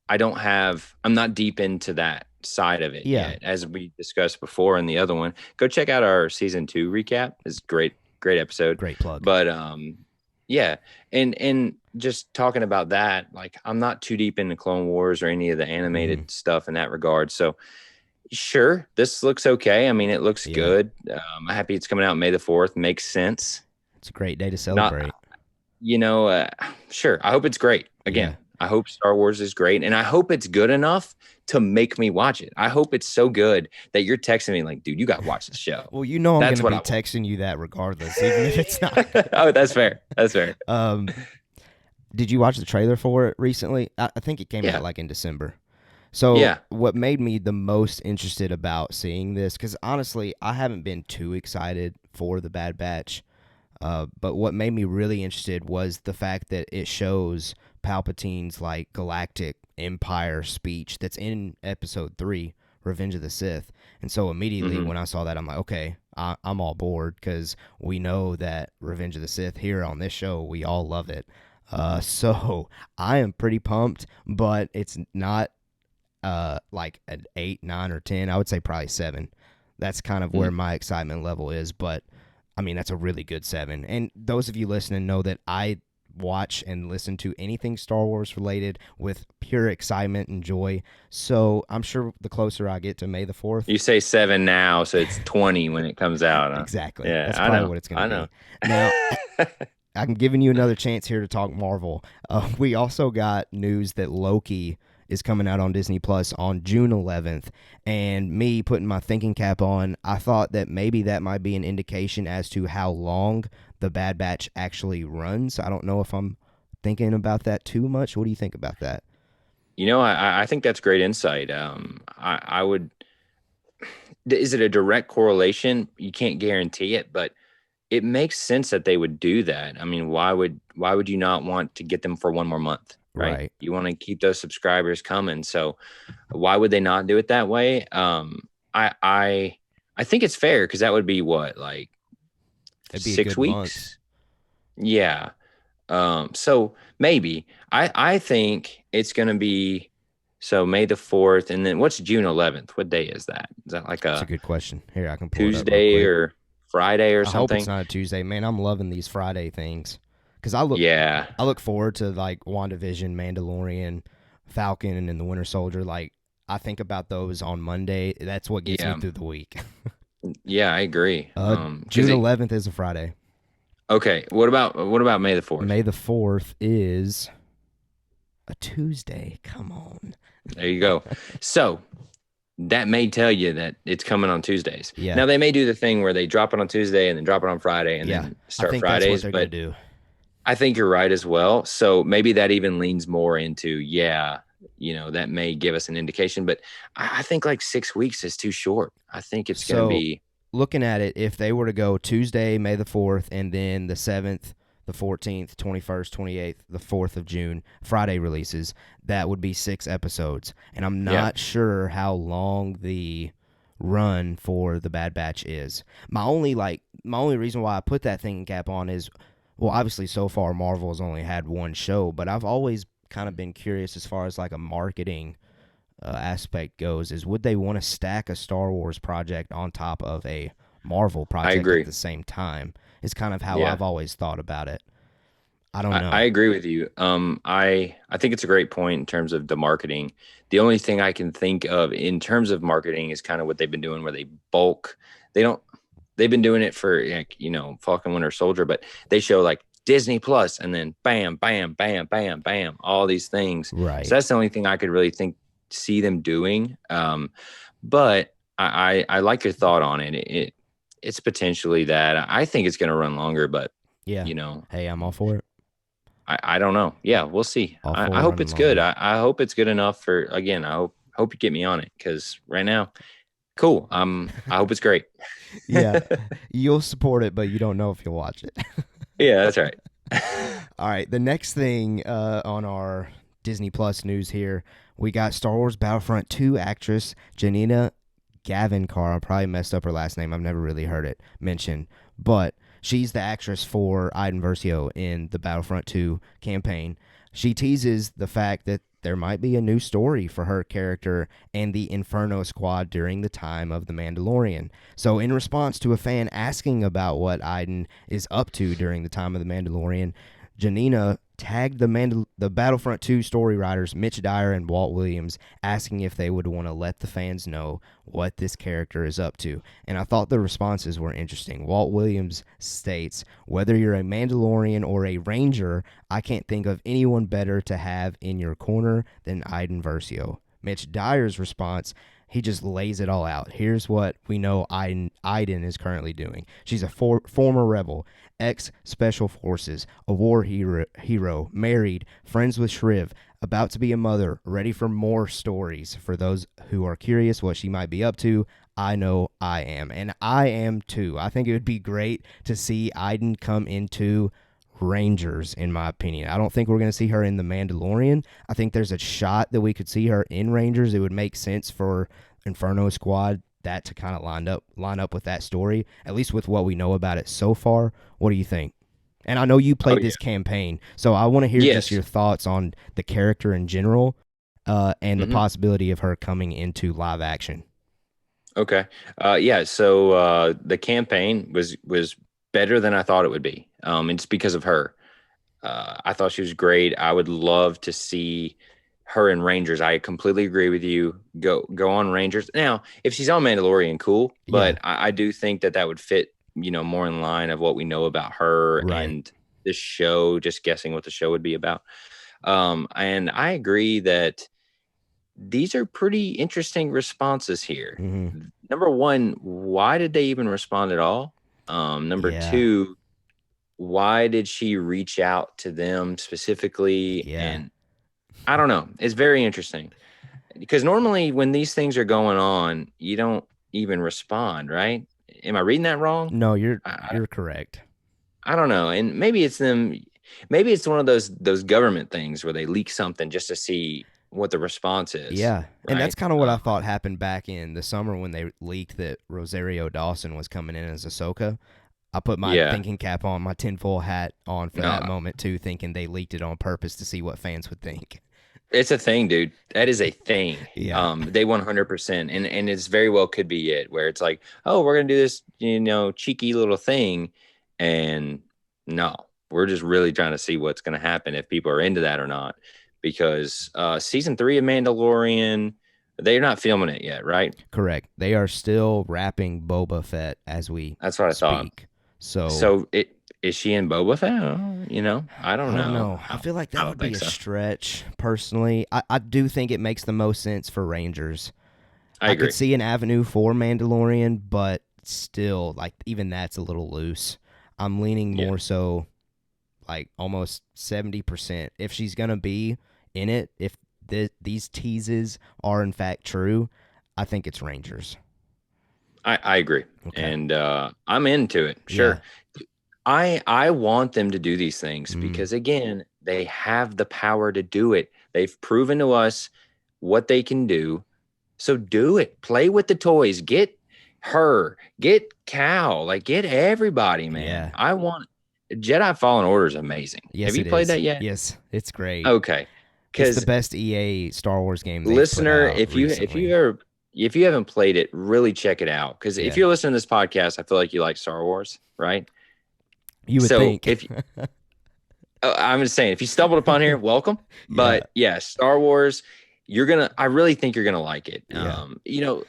I'm not deep into that side of it yet. As we discussed before in the other one, go check out our season 2 recap. It's great episode. Great plug. But yeah, and just talking about that, like, I'm not too deep into Clone Wars or any of the animated stuff in that regard. So sure, this looks okay. I mean, it looks good. I'm happy it's coming out May the 4th. Makes sense. It's a great day to celebrate. Sure. I hope it's great. Again, I hope Star Wars is great, and I hope it's good enough to make me watch it. I hope it's so good that you're texting me like, dude, you got to watch the show. Well, I'm going to be texting you that regardless, even if it's not. Oh, that's fair. That's fair. Did you watch the trailer for it recently? I think it came out like in December. So what made me the most interested about seeing this, because honestly, I haven't been too excited for The Bad Batch, but what made me really interested was the fact that it shows Palpatine's like galactic empire speech that's in episode 3, Revenge of the Sith. And so immediately when I saw that, I'm like, okay, I'm all board, because we know that Revenge of the Sith here on this show, we all love it. So I am pretty pumped, but it's not like an 8, 9, or 10. I would say probably 7. That's kind of where my excitement level is, but I mean, that's a really good 7. And those of you listening know that I watch and listen to anything Star Wars related with pure excitement and joy. So I'm sure the closer I get to May the 4th. You say 7 now, so it's 20 when it comes out. Huh? Exactly. Yeah, that's probably what it's going to be. Now, I'm giving you another chance here to talk Marvel. We also got news that Loki is coming out on Disney Plus on June 11th, and me putting my thinking cap on, I thought that maybe that might be an indication as to how long The Bad Batch actually runs. I don't know if I'm thinking about that too much. What do you think about that? I think that's great insight. I would. Is it a direct correlation? You can't guarantee it, but it makes sense that they would do that. I mean, why would you not want to get them for one more month? Right. You want to keep those subscribers coming. So why would they not do it that way? I think it's fair, because that would be what, like 6 weeks? Month. Yeah. So maybe I think it's going to be, so May the 4th. And then what's June 11th? What day is that? Is that like That's a good question. Here, I can pull Tuesday it up or Friday or something? I hope it's not a Tuesday. Man, I'm loving these Friday things. Because I look forward to like WandaVision, Mandalorian, Falcon, and the Winter Soldier. Like, I think about those on Monday. That's what gets me through the week. Yeah, I agree. June 11th is a Friday. Okay. What about May the 4th? May the 4th is a Tuesday. Come on. There you go. So that may tell you that it's coming on Tuesdays. Yeah. Now, they may do the thing where they drop it on Tuesday and then drop it on Friday and then start I think Fridays. That's what they're going to do. I think you're right as well. So maybe that even leans more into, that may give us an indication. But I think like 6 weeks is too short. I think it's going to be. Looking at it, if they were to go Tuesday, May the 4th, and then the 7th, the 14th, 21st, 28th, the 4th of June, Friday releases, that would be 6 episodes. And I'm not sure how long the run for The Bad Batch is. My only reason why I put that thinking cap on is, well, obviously so far Marvel's only had one show, but I've always kind of been curious as far as like a marketing aspect goes, is would they want to stack a Star Wars project on top of a Marvel project at the same time? Is kind of how I've always thought about it. I don't know. I agree with you. I think it's a great point in terms of the marketing. The only thing I can think of in terms of marketing is kind of what they've been doing, where they bulk. They've been doing it for, Falcon Winter Soldier, but they show like Disney Plus, and then bam, bam, bam, bam, bam, all these things. Right. So that's the only thing I could really see them doing. But I like your thought on it. It's potentially that. I think it's going to run longer, but yeah, hey, I'm all for it. I don't know. Yeah, we'll see. I hope it's good. I hope it's good enough for, again, I hope you get me on it, because right now, cool. I hope it's great. Yeah, you'll support it, but you don't know if you'll watch it. Yeah, that's right. All right, the next thing on our Disney Plus news here, we got Star Wars Battlefront 2 actress Janina Gavankar. I probably messed up her last name. I've never really heard it mentioned, but she's the actress for Iden Versio in the Battlefront 2 campaign. She teases the fact that there might be a new story for her character and the Inferno Squad during the time of The Mandalorian. So in response to a fan asking about what Iden is up to during the time of The Mandalorian, Janina tagged the Battlefront 2 story writers Mitch Dyer and Walt Williams, asking if they would want to let the fans know what this character is up to. And I thought the responses were interesting. Walt Williams states, "Whether you're a Mandalorian or a Ranger, I can't think of anyone better to have in your corner than Iden Versio." Mitch Dyer's response, he just lays it all out. Here's what we know Iden is currently doing. She's a former rebel, ex-special forces, a war hero, married, friends with Shriv, about to be a mother, ready for more stories. For those who are curious what she might be up to, I know I am. And I am too. I think it would be great to see Iden come into Rangers, in my opinion. I don't think we're going to see her in The Mandalorian. I think there's a shot that we could see her in Rangers. It would make sense for Inferno Squad that to kind of line up with that story, at least with what we know about it so far. What do you think? And I know you played this campaign, so I want to hear just your thoughts on the character in general, and the possibility of her coming into live action. Okay. So the campaign was better than I thought it would be. It's because of her. I thought she was great. I would love to see her in Rangers. I completely agree with you. Go on Rangers. Now, if she's on Mandalorian, cool. But I do think that would fit, more in line of what we know about her and this show, just guessing what the show would be about. And I agree that these are pretty interesting responses here. Mm-hmm. Number one, why did they even respond at all? Number two, why did she reach out to them specifically? Yeah. And I don't know. It's very interesting, because normally when these things are going on, you don't even respond, right? Am I reading that wrong? No, you're correct. I don't know. And maybe it's them. Maybe it's one of those government things where they leak something just to see what the response is. Yeah. Right? And that's kind of what I thought happened back in the summer when they leaked that Rosario Dawson was coming in as Ahsoka. I put my thinking cap on, my tinfoil hat on for that moment too, thinking they leaked it on purpose to see what fans would think. It's a thing, dude. That is a thing. Yeah. They 100%. And it's very well could be it, where it's like, oh, we're going to do this, cheeky little thing. And no, we're just really trying to see what's going to happen, if people are into that or not. Because season 3 of Mandalorian, they're not filming it yet, right? Correct. They are still wrapping Boba Fett as we That's what speak. I thought. So is she in Boba Fett? I don't know. I feel like that would be a stretch, personally. I do think it makes the most sense for Rangers. I agree. Could see an avenue for Mandalorian, but still, like, even that's a little loose. I'm leaning more so, like, almost 70%. If she's going to be in it, if these teases are in fact true, I think it's Rangers. I agree. Okay. And I'm into it. Sure. Yeah. I want them to do these things because, again, they have the power to do it. They've proven to us what they can do. So do it. Play with the toys. Get her. Get Cal. Like, get everybody, man. Yeah. I want Jedi Fallen Order is amazing. Yes, have you played that yet? Yes, it's great. Okay. It's the best EA Star Wars game. Listener, if you haven't played it, really check it out. Because if you're listening to this podcast, I feel like you like Star Wars, right? You would think. I'm just saying, if you stumbled upon here, welcome. But Star Wars, I really think you're gonna like it. Yeah.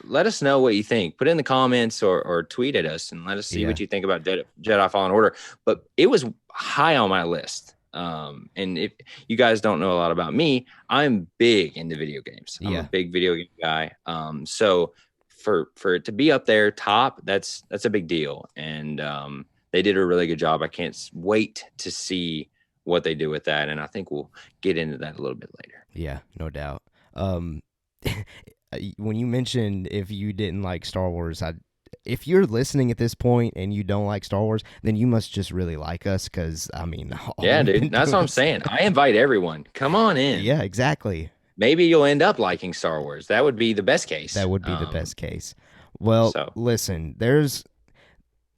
Let us know what you think. Put it in the comments or tweet at us and let us see what you think about Jedi Fallen Order. But it was high on my list. And if you guys don't know a lot about me, I'm big into video games. I'm a big video game guy. So for it to be up there top, that's a big deal. And they did a really good job. I can't wait to see what they do with that. And I think we'll get into that a little bit later. Yeah, no doubt. When you mentioned if you didn't like Star Wars, if you're listening at this point and you don't like Star Wars, then you must just really like us. Because yeah, dude, that's what I'm saying. I invite everyone. Come on in. Yeah, exactly. Maybe you'll end up liking Star Wars. That would be the best case. That would be the best case. Well, listen, there's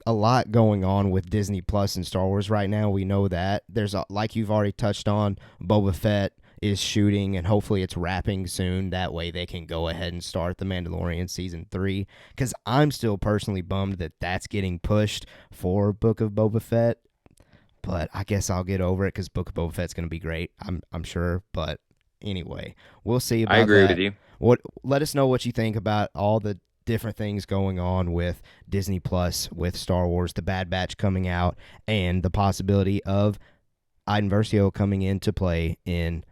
a lot going on with Disney Plus and Star Wars right now. We know that. There's, like you've already touched on, Boba Fett is shooting, and hopefully it's wrapping soon. That way they can go ahead and start The Mandalorian Season 3, because I'm still personally bummed that that's getting pushed for Book of Boba Fett, but I guess I'll get over it because Book of Boba Fett's going to be great, I'm sure, but anyway, we'll see about that. I agree with you. Let us know what you think about all the different things going on with Disney Plus, with Star Wars, The Bad Batch coming out, and the possibility of Iden Versio coming into play in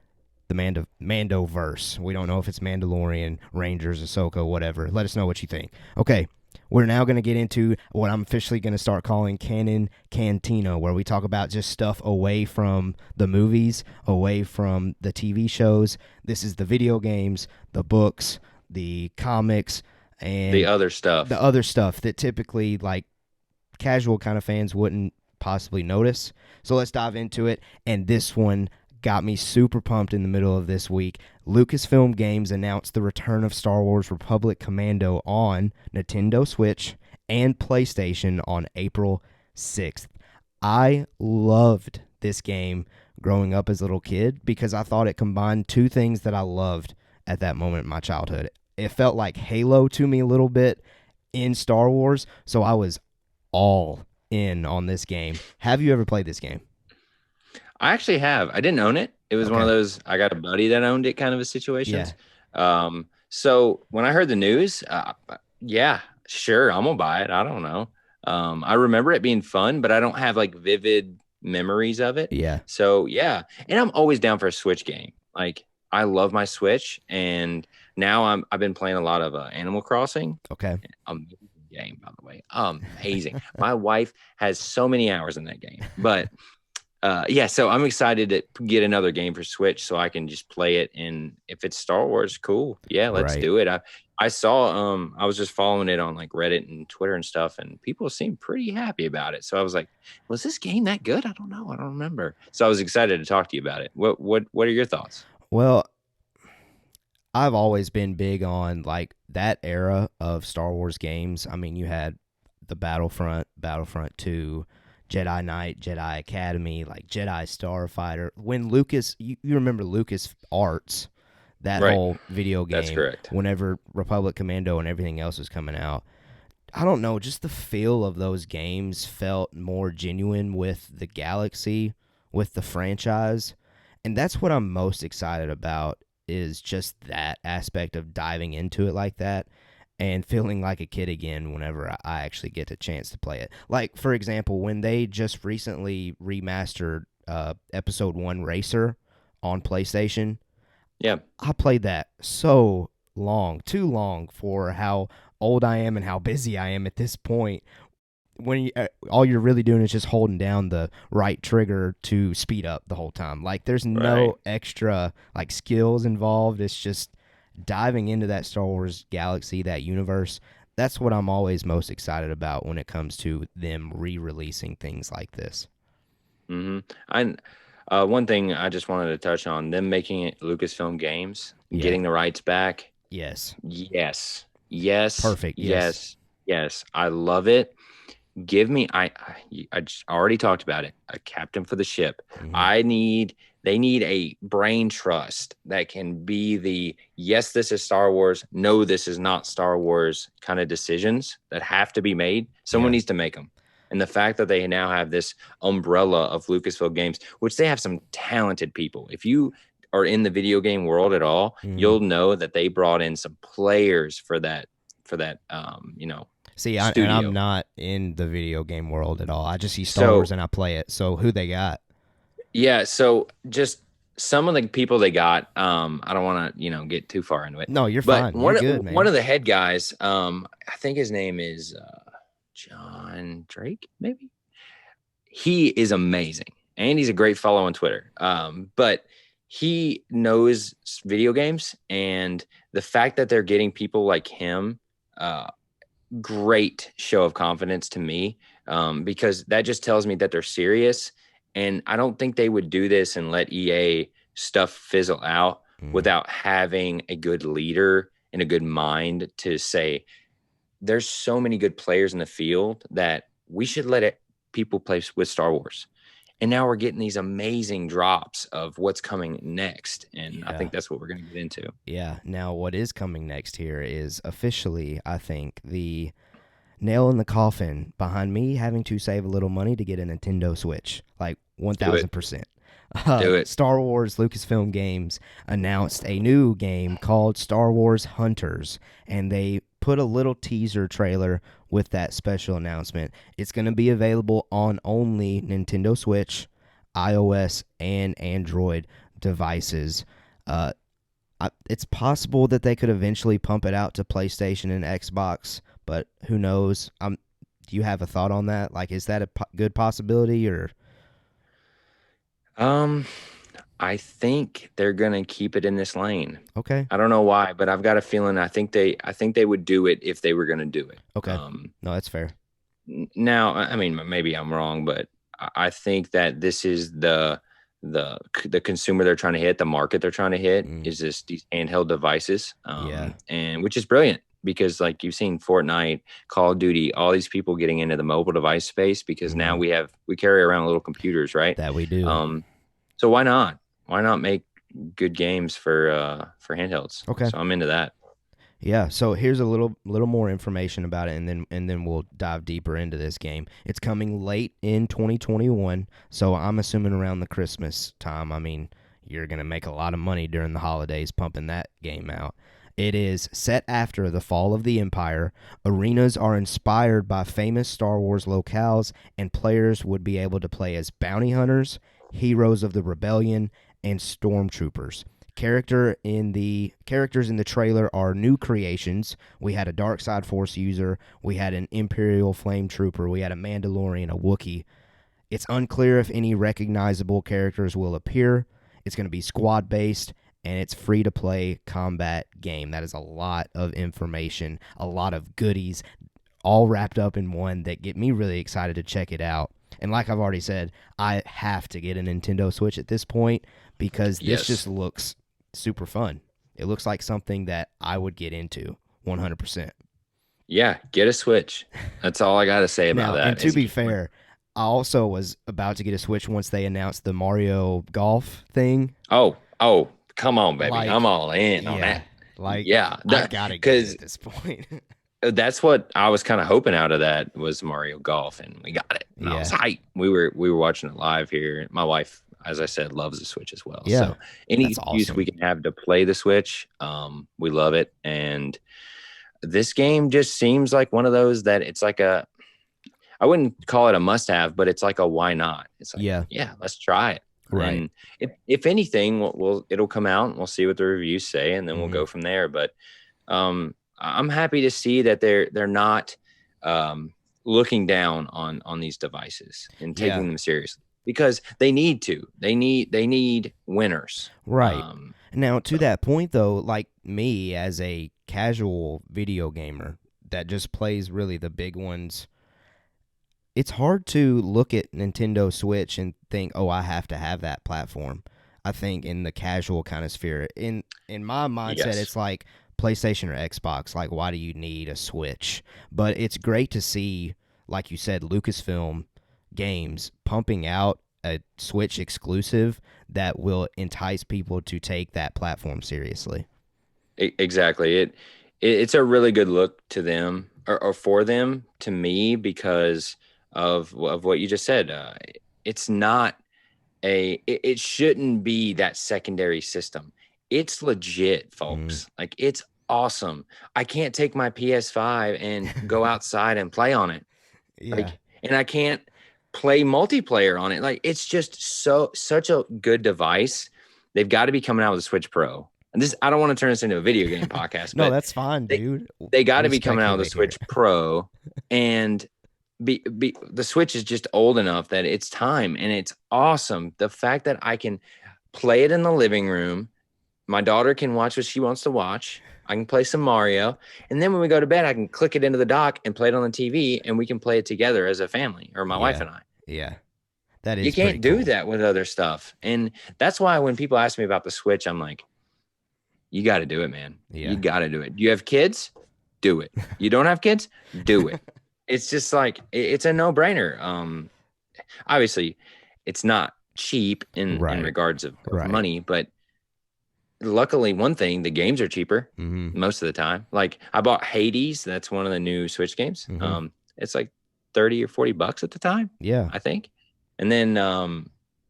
the Mando verse. We don't know if it's Mandalorian, Rangers, Ahsoka, whatever. Let us know what you think. Okay, we're now going to get into what I'm officially going to start calling Canon Cantina, where we talk about just stuff away from the movies, away from the TV shows. This is the video games, the books, the comics, and the other stuff. The other stuff that typically, like, casual kind of fans wouldn't possibly notice. So let's dive into it. And this one got me super pumped in the middle of this week. Lucasfilm Games announced the return of Star Wars Republic Commando on Nintendo Switch and PlayStation on April 6th. I loved this game growing up as a little kid because I thought it combined two things that I loved at that moment in my childhood. It felt like Halo to me a little bit in Star Wars, so I was all in on this game. Have you ever played this game? I actually have. I didn't own it. It was one of those, I got a buddy that owned it kind of a situation. Yeah. So when I heard the news, yeah, sure, I'm going to buy it. I don't know. I remember it being fun, but I don't have like vivid memories of it. Yeah. So yeah. And I'm always down for a Switch game. Like, I love my Switch, and now I've been playing a lot of Animal Crossing. Okay. Amazing game, by the way. Amazing. My wife has so many hours in that game, but yeah, so I'm excited to get another game for Switch so I can just play it. And if it's Star Wars, cool. Yeah, let's do it. I saw, I was just following it on like Reddit and Twitter and stuff, and people seemed pretty happy about it. So I was like, was this game that good? I don't know. I don't remember. So I was excited to talk to you about it. What are your thoughts? Well, I've always been big on like that era of Star Wars games. I mean, you had the Battlefront 2, Jedi Knight, Jedi Academy, like Jedi Starfighter. When Lucas, you remember Lucas Arts, that whole video game. That's correct. Whenever Republic Commando and everything else was coming out, I don't know, just the feel of those games felt more genuine with the galaxy, with the franchise, and that's what I'm most excited about. Is just that aspect of diving into it like that and feeling like a kid again whenever I actually get a chance to play it. Like, for example, when they just recently remastered Episode 1 Racer on PlayStation, yeah, I played that so long, too long for how old I am and how busy I am at this point. When all you're really doing is just holding down the right trigger to speed up the whole time. Like, there's no extra like skills involved. It's just diving into that Star Wars galaxy, that universe. That's what I'm always most excited about when it comes to them re-releasing things like this. And one thing I just wanted to touch on, them making it Lucasfilm Games, getting the rights back. Yes. Perfect. Yes. I love it. Give me, I just already talked about it, a captain for the ship. Mm-hmm. They need a brain trust that can be the, yes, this is Star Wars, no, this is not Star Wars kind of decisions that have to be made. Someone needs to make them. And the fact that they now have this umbrella of Lucasfilm Games, which they have some talented people. If you are in the video game world at all, you'll know that they brought in some players for that See, studio. And I'm not in the video game world at all. I just see Star Wars and I play it. So who they got? Yeah, so just some of the people they got, I don't want to, get too far into it. No, you're fine. You're good, man. One of the head guys, I think his name is John Drake, maybe. He is amazing, and he's a great follow on Twitter. But he knows video games, and the fact that they're getting people like him, great show of confidence to me, because that just tells me that they're serious. And I don't think they would do this and let EA stuff fizzle out without having a good leader and a good mind to say, there's so many good players in the field that we should let people play with Star Wars. And now we're getting these amazing drops of what's coming next. And I think that's what we're going to get into. Yeah. Now, what is coming next here is officially, I think, the nail in the coffin behind me having to save a little money to get a Nintendo Switch. Like 1,000%. Do it. Star Wars Lucasfilm Games announced a new game called Star Wars Hunters, and they put a little teaser trailer with that special announcement. It's going to be available on only Nintendo Switch, iOS, and Android devices. It's possible that they could eventually pump it out to PlayStation and Xbox, but who knows? Do you have a thought on that? Like, is that a good possibility, or? I think they're gonna keep it in this lane. Okay. I don't know why, but I've got a feeling. I think they would do it if they were gonna do it. Okay. No, that's fair. Now, I mean, maybe I'm wrong, but I think that this is the consumer they're trying to hit, the market they're trying to hit is these handheld devices. And which is brilliant because, like, you've seen Fortnite, Call of Duty, all these people getting into the mobile device space because now we carry around little computers, right? That we do. So why not? Why not make good games for handhelds? Okay. So I'm into that. Yeah, so here's a little more information about it, and then we'll dive deeper into this game. It's coming late in 2021, so I'm assuming around the Christmas time. I mean, you're going to make a lot of money during the holidays pumping that game out. It is set after the fall of the Empire. Arenas are inspired by famous Star Wars locales, and players would be able to play as bounty hunters, heroes of the rebellion, and stormtroopers. Characters in the trailer are new creations. We had a dark side force user, we had an Imperial flame trooper, we had a Mandalorian, a Wookiee. It's unclear if any recognizable characters will appear. It's going to be squad based, and it's free to play combat game. That is a lot of information, a lot of goodies, all wrapped up in one that get me really excited to check it out. And like I've already said, I have to get a Nintendo Switch at this point because this just looks super fun. It looks like something that I would get into 100%. Yeah, get a Switch. That's all I got to say about that. And to be fair, I also was about to get a Switch once they announced the Mario Golf thing. Oh, come on, baby. I'm all in on that. I got to get it at this point. That's what I was kind of hoping out of that was Mario Golf, and we got it. And I was hyped. We were watching it live here. My wife, as I said, loves the Switch as well. Yeah, so any excuse we can have to play the Switch, we love it. And this game just seems like one of those that it's like I wouldn't call it a must-have, but it's like a why not? It's like, yeah, let's try it. Right. And if anything, it'll come out and we'll see what the reviews say, and then we'll go from there. But I'm happy to see that they're not looking down on these devices and taking them seriously because they need to. They need winners. Right. Now, to that point, though, like me as a casual video gamer that just plays really the big ones, it's hard to look at Nintendo Switch and think, oh, I have to have that platform. I think in the casual kind of sphere, in my mindset, it's like PlayStation or Xbox. Like, why do you need a Switch? But it's great to see, like you said, Lucasfilm Games pumping out a Switch exclusive that will entice people to take that platform seriously. Exactly. It's a really good look to them or for them to me because of what you just said. It's not it shouldn't be that secondary system. It's legit, folks. Like, it's awesome. I can't take my PS5 and go outside and play on it. Yeah. Like, and I can't play multiplayer on it. Like, it's just such a good device. They've got to be coming out with a Switch Pro. And this, I don't want to turn this into a video game podcast. No, that's fine, dude. They got to be coming out with a Switch Pro, and the Switch is just old enough that it's time, and it's awesome. The fact that I can play it in the living room, my daughter can watch what she wants to watch. I can play some Mario, and then when we go to bed, I can click it into the dock and play it on the TV, and we can play it together as a family, or my wife and I. Yeah, that is. You can't do that with other stuff, and that's why when people ask me about the Switch, I'm like, you got to do it, man. Yeah. You got to do it. You have kids? Do it. You don't have kids? Do it. It's just like, it's a no-brainer. Obviously, it's not cheap in regards of money, but luckily, one thing, the games are cheaper most of the time. Like, I bought Hades. That's one of the new Switch games. It's like $30 or $40 at the time. Yeah, I think. And then,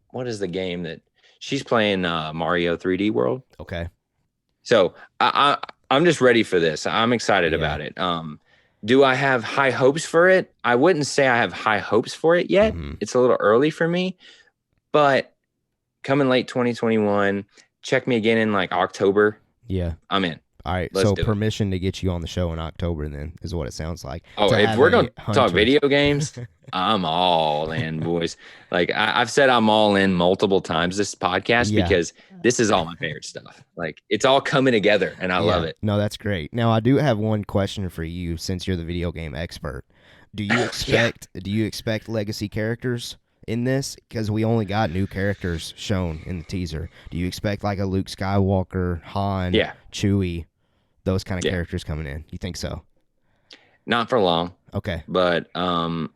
what is the game that she's playing? Mario 3D World. Okay. So I'm just ready for this. I'm excited about it. Do I have high hopes for it? I wouldn't say I have high hopes for it yet. It's a little early for me, but coming late 2021, check me again in like October. Yeah. I'm in. All right. So permission to get you on the show in October then is what it sounds like. Oh, if we're going to talk video games, I'm all in, boys. Like, I've said I'm all in multiple times this podcast because this is all my favorite stuff. Like, it's all coming together, and I love it. No, that's great. Now, I do have one question for you since you're the video game expert. Do you expect legacy characters in this? Because we only got new characters shown in the teaser. Do you expect like a Luke Skywalker, Han, Chewie, those kind of characters coming in? You think so? Not for long. Okay. But why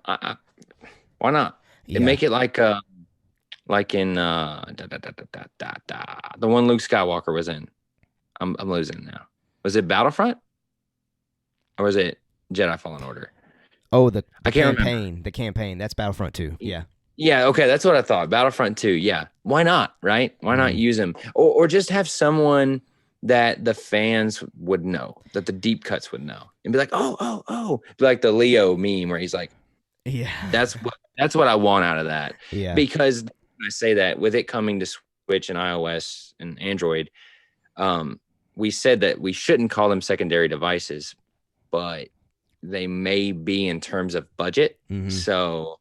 not? Make it like in the one Luke Skywalker was in. I'm losing now. Was it Battlefront? Or was it Jedi Fallen Order? Oh, the campaign. The campaign. That's Battlefront 2. Yeah. Yeah, okay, that's what I thought. Battlefront 2, yeah. Why not, right? Why not use him? Or just have someone that the fans would know, that the deep cuts would know. And be like, oh. Be like the Leo meme where he's like, that's what I want out of that. Yeah. Because when I say that, with it coming to Switch and iOS and Android, we said that we shouldn't call them secondary devices, but they may be in terms of budget. So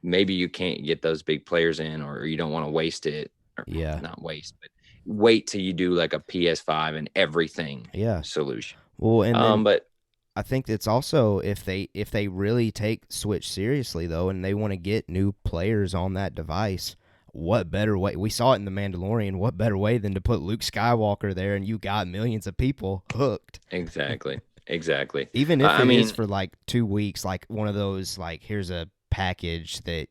maybe you can't get those big players in, or you don't want to waste it. Or not waste, but wait till you do like a PS5 and everything solution. Well, and then, but I think it's also if they really take Switch seriously though, and they want to get new players on that device, what better way? We saw it in The Mandalorian. What better way than to put Luke Skywalker there, and you got millions of people hooked? Exactly. Even if it is for like 2 weeks, like one of those, like, here's a package that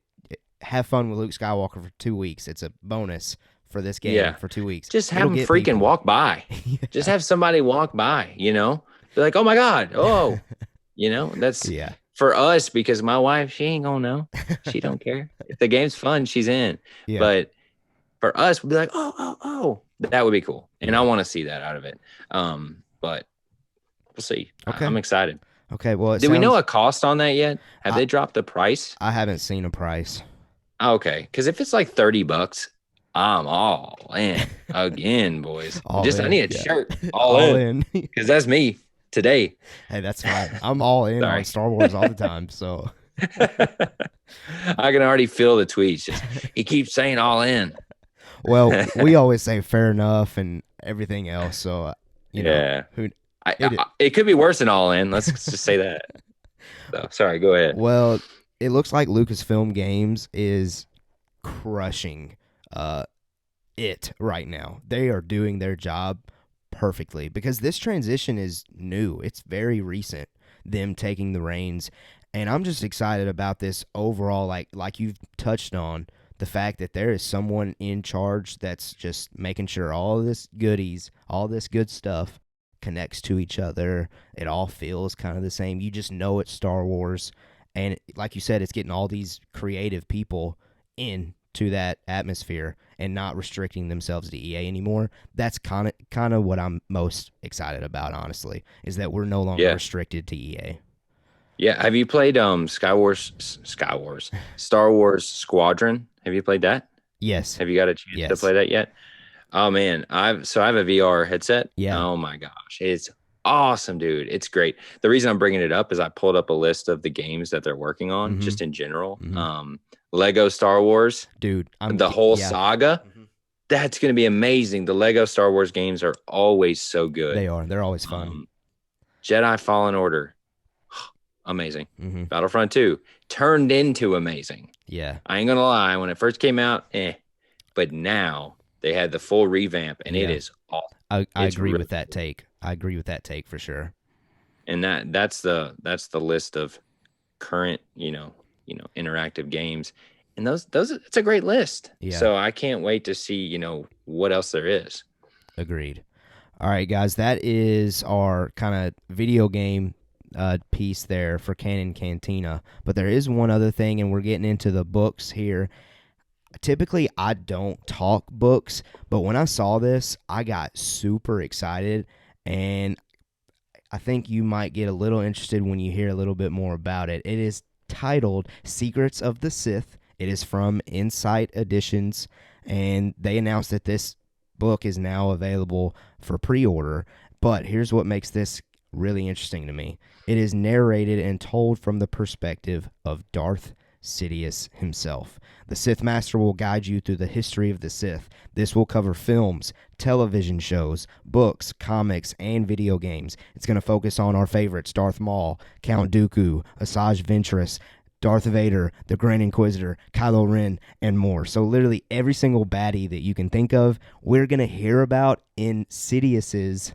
have fun with Luke Skywalker for 2 weeks. It's a bonus for this game for 2 weeks. Just have them freaking walk by. Just have somebody walk by, Be like, oh my God. Oh, that's for us, because my wife, she ain't gonna know. She don't care. If the game's fun, she's in. Yeah. But for us, we'll be like, oh, that would be cool. And I want to see that out of it. But we'll see. Okay. I'm excited. Okay, well, we know a cost on that yet? Have they dropped the price? I haven't seen a price. Okay, because if it's like $30, I'm all in again, boys. I need a shirt. All in, because that's me today. Hey, that's fine. I'm all in on Star Wars all the time, so I can already feel the tweets. He keeps saying all in. Well, we always say fair enough and everything else, so it could be worse than all in. Let's just say that. So, sorry, go ahead. Well, it looks like Lucasfilm Games is crushing it right now. They are doing their job perfectly because this transition is new. It's very recent, them taking the reins. And I'm just excited about this overall, like you've touched on, the fact that there is someone in charge that's just making sure all this goodies, all this good stuff connects to each other. It all feels kind of the same. You just know it's Star Wars. And like you said, it's getting all these creative people in to that atmosphere and not restricting themselves to EA anymore. That's kind of what I'm most excited about, honestly, is that we're no longer restricted to EA. Yeah, have you played Star Wars Squadron? Have you played that? Yes. Have you got a chance to play that yet? Oh man, I have a VR headset. Yeah. Oh my gosh, it's awesome, dude. It's great. The reason I'm bringing it up is I pulled up a list of the games that they're working on, just in general. Lego Star Wars, dude, the whole saga. That's going to be amazing. The Lego Star Wars games are always so good. They are. They're always fun. Jedi Fallen Order, amazing. Battlefront 2 turned into amazing. Yeah, I ain't gonna lie. When it first came out, but now they had the full revamp, and it is awesome. I agree with that take. I agree with that take for sure. And that's the list of current, interactive games. And those it's a great list. Yeah. So I can't wait to see, what else there is. Agreed. All right, guys, that is our kind of video game piece there for Canon Cantina. But there is one other thing, and we're getting into the books here. Typically, I don't talk books, but when I saw this, I got super excited, and I think you might get a little interested when you hear a little bit more about it. It is titled Secrets of the Sith. It is from Insight Editions, and they announced that this book is now available for pre-order. But here's what makes this really interesting to me. It is narrated and told from the perspective of Darth Sidious himself. The Sith Master will guide you through the history of the Sith. This will cover films, television shows, books, comics, and video games. It's going to focus on our favorites, Darth Maul, Count Dooku, Asajj Ventress, Darth Vader, the Grand Inquisitor, Kylo Ren, and more. So literally every single baddie that you can think of, we're going to hear about in Sidious's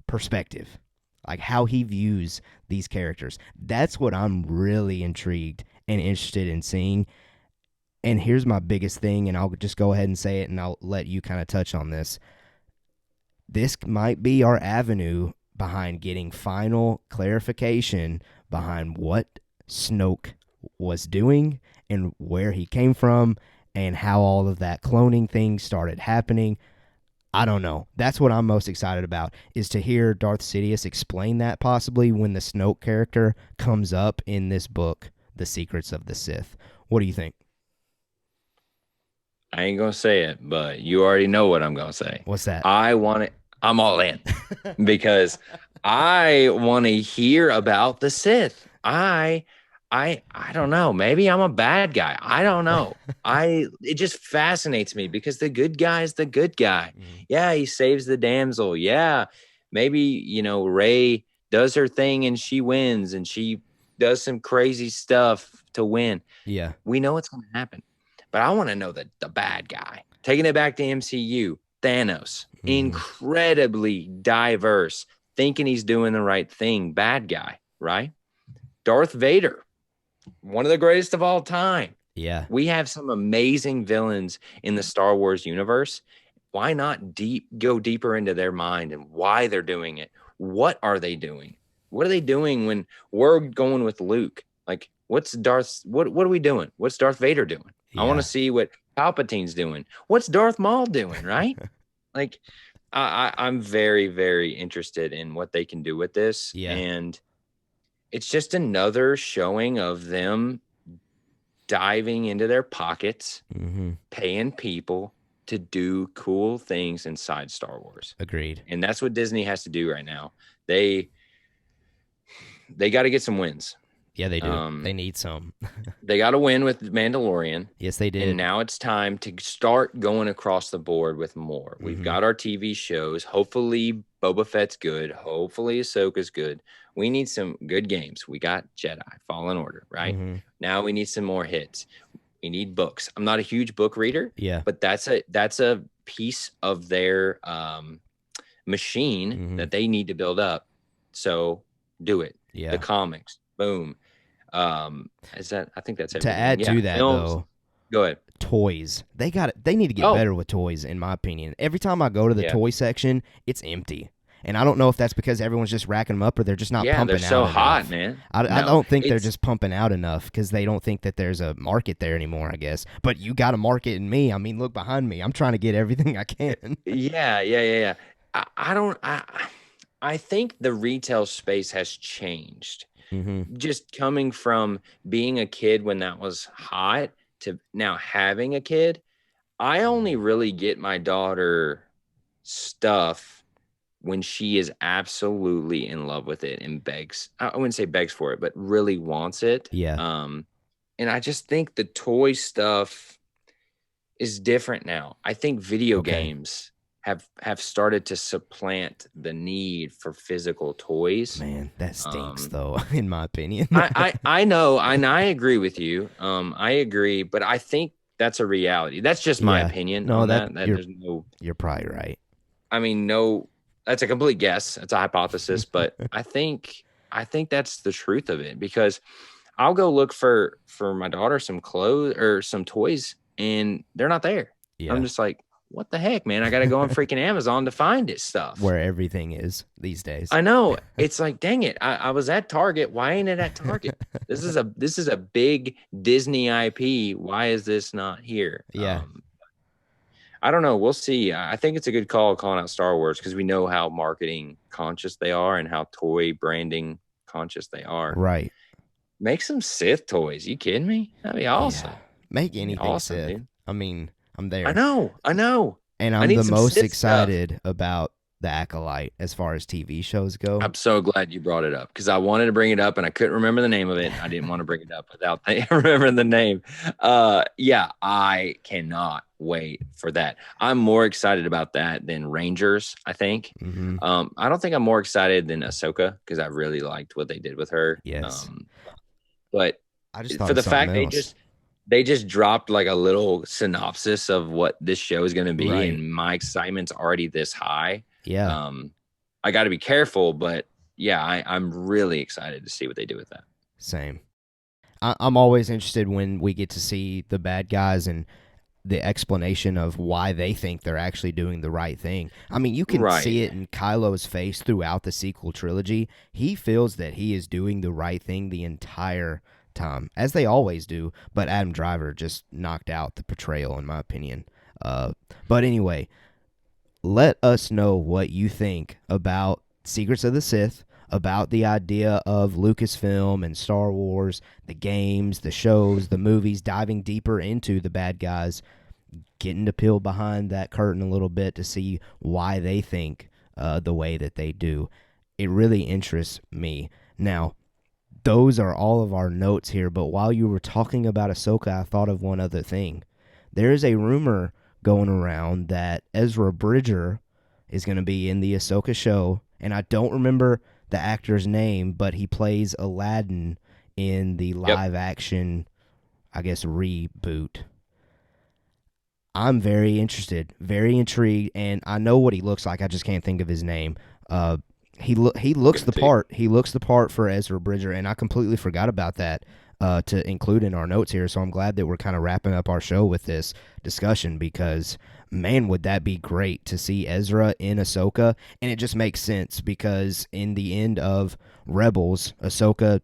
perspective, like how he views these characters. That's what I'm really intrigued and interested in seeing. And here's my biggest thing, and I'll just go ahead and say it, and I'll let you kind of touch on this. This might be our avenue behind getting final clarification behind what Snoke was doing and where he came from and how all of that cloning thing started happening. I don't know. That's what I'm most excited about, is to hear Darth Sidious explain that possibly when the Snoke character comes up in this book, The Secrets of the Sith. What do you think? I ain't gonna say it, but you already know what I'm gonna say. What's that? I'm all in because I want to hear about the Sith. I don't know. Maybe I'm a bad guy. I don't know. It just fascinates me because the good guy is the good guy. Yeah, he saves the damsel. Yeah, maybe Rey does her thing and she wins and she does some crazy stuff to win. Yeah, we know what's going to happen. But I want to know the bad guy. Taking it back to MCU, Thanos, incredibly diverse, thinking he's doing the right thing, bad guy, right? Darth Vader, one of the greatest of all time. Yeah. We have some amazing villains in the Star Wars universe. Why not go deeper into their mind and why they're doing it? What are they doing? What are they doing when we're going with Luke? Like, what are we doing? What's Darth Vader doing? Yeah. I want to see what Palpatine's doing. What's Darth Maul doing, right? Like, I'm very, very interested in what they can do with this. Yeah. And it's just another showing of them diving into their pockets, paying people to do cool things inside Star Wars. Agreed. And that's what Disney has to do right now. They got to get some wins. Yeah, they do. They need some. They got to win with Mandalorian. Yes, they did. And now it's time to start going across the board with more. We've got our TV shows. Hopefully Boba Fett's good. Hopefully Ahsoka's good. We need some good games. We got Jedi, Fallen Order, right? Now we need some more hits. We need books. I'm not a huge book reader. Yeah. But that's a piece of their machine that they need to build up. So do it. Yeah. The comics. Boom. I think that's everything. To add to that, films, though, go ahead. Toys. They need to get better with toys, in my opinion. Every time I go to the toy section, it's empty. And I don't know if that's because everyone's just racking them up or they're just not pumping out. They're so hot, enough. man. I don't think they're just pumping out enough because they don't think that there's a market there anymore, I guess. But you got a market in me. I mean, look behind me. I'm trying to get everything I can. Yeah. I think the retail space has changed. Mm-hmm. Just coming from being a kid when that was hot to now having a kid, I only really get my daughter stuff when she is absolutely in love with it and begs. I wouldn't say begs for it, but really wants it. Yeah. And I just think the toy stuff is different now. I think video games have started to supplant the need for physical toys. Man, that stinks though, in my opinion. I know, and I agree with you. I agree, but I think that's a reality. That's just my opinion. No, you're probably right. I mean, that's a complete guess. It's a hypothesis, but I think that's the truth of it, because I'll go look for my daughter some clothes or some toys and they're not there. Yeah. I'm just like, what the heck, man? I got to go on freaking Amazon to find this stuff. Where everything is these days. I know. It's like, dang it. I was at Target. Why ain't it at Target? This is a big Disney IP. Why is this not here? Yeah. I don't know. We'll see. I think it's a good call calling out Star Wars because we know how marketing conscious they are and how toy branding conscious they are. Right. Make some Sith toys. You kidding me? That'd be awesome. Yeah. Make anything awesome, Sith. Dude. I mean, I'm there. I know. And I'm the most excited about the Acolyte as far as TV shows go. I'm so glad you brought it up because I wanted to bring it up and I couldn't remember the name of it. I didn't want to bring it up without remembering the name. I cannot wait for that. I'm more excited about that than Rangers, I think. Mm-hmm. I don't think I'm more excited than Ahsoka because I really liked what they did with her. Yes. But I just for the fact they just dropped like a little synopsis of what this show is going to be, and my excitement's already this high. Yeah. I got to be careful, but yeah, I'm really excited to see what they do with that. Same. I'm always interested when we get to see the bad guys and the explanation of why they think they're actually doing the right thing. I mean, you can see it in Kylo's face throughout the sequel trilogy. He feels that he is doing the right thing the entire time, as they always do, but Adam Driver just knocked out the portrayal, in my opinion. But anyway, let us know what you think about Secrets of the Sith, about the idea of Lucasfilm and Star Wars, the games, the shows, the movies, diving deeper into the bad guys, getting to peel behind that curtain a little bit to see why they think the way that they do. It really interests me. Now, those are all of our notes here, but while you were talking about Ahsoka, I thought of one other thing. There is a rumor going around that Ezra Bridger is going to be in the Ahsoka show, and I don't remember the actor's name, but he plays Aladdin in the live-action, I guess, reboot. I'm very interested, very intrigued, and I know what he looks like. I just can't think of his name. He looks the part. He looks the part for Ezra Bridger, and I completely forgot about that to include in our notes here. So I'm glad that we're kind of wrapping up our show with this discussion because, man, would that be great to see Ezra in Ahsoka? And it just makes sense because in the end of Rebels, Ahsoka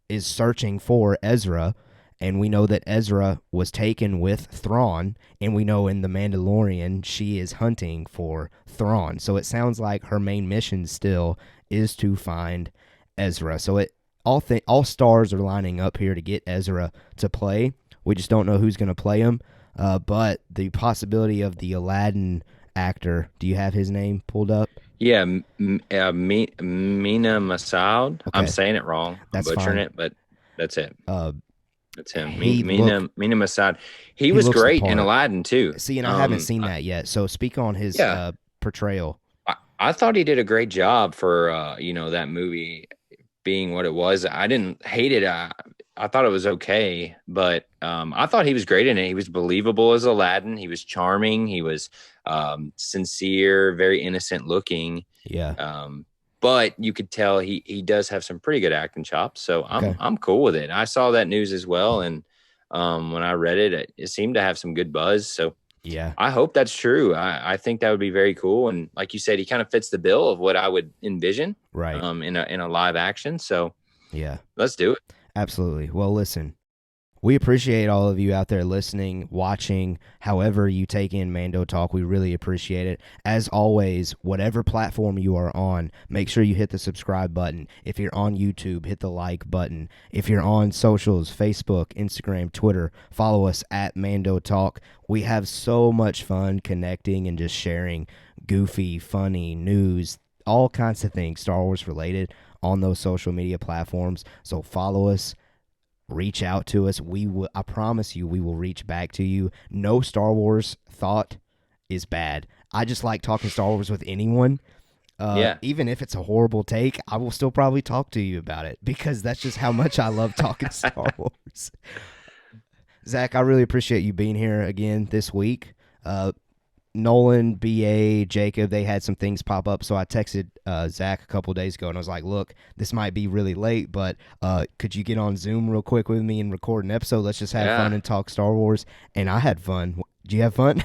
is searching for Ezra, and we know that Ezra was taken with Thrawn, and we know in The Mandalorian she is hunting for Thrawn. So it sounds like her main mission still is to find Ezra. So all stars are lining up here to get Ezra to play. We just don't know who's going to play him. But the possibility of the Aladdin actor, do you have his name pulled up? Yeah, Mina Massoud. Okay. I'm saying it wrong. That's I'm butchering fine. it, but that's it. That's him. Mina Massoud. He was great in Aladdin too. See, and I haven't seen that yet. So speak on his portrayal. I thought he did a great job for that movie being what it was. I didn't hate it. I thought it was okay, but I thought he was great in it. He was believable as Aladdin. He was charming. He was sincere, very innocent looking. Yeah. But you could tell he does have some pretty good acting chops. So I'm cool with it. I saw that news as well, and when I read it, it seemed to have some good buzz. So Yeah. I hope that's true. I think that would be very cool. And like you said, he kind of fits the bill of what I would envision. Right. In a live action. So yeah, let's do it. Absolutely. Well, listen, we appreciate all of you out there listening, watching, however you take in Mando Talk. We really appreciate it. As always, whatever platform you are on, make sure you hit the subscribe button. If you're on YouTube, hit the like button. If you're on socials, Facebook, Instagram, Twitter, follow us at Mando Talk. We have so much fun connecting and just sharing goofy, funny news, all kinds of things Star Wars related on those social media platforms. So follow us. Reach out to us. I promise you, we will reach back to you. No Star Wars thought is bad. I just like talking Star Wars with anyone. Even if it's a horrible take, I will still probably talk to you about it because that's just how much I love talking Star Wars. Zach, I really appreciate you being here again this week. Nolan, BA, Jacob, they had some things pop up, so I texted Zach a couple days ago, and I was like, look, this might be really late, but could you get on Zoom real quick with me and record an episode? Let's just have fun and talk Star Wars. And I had fun. Did you have fun?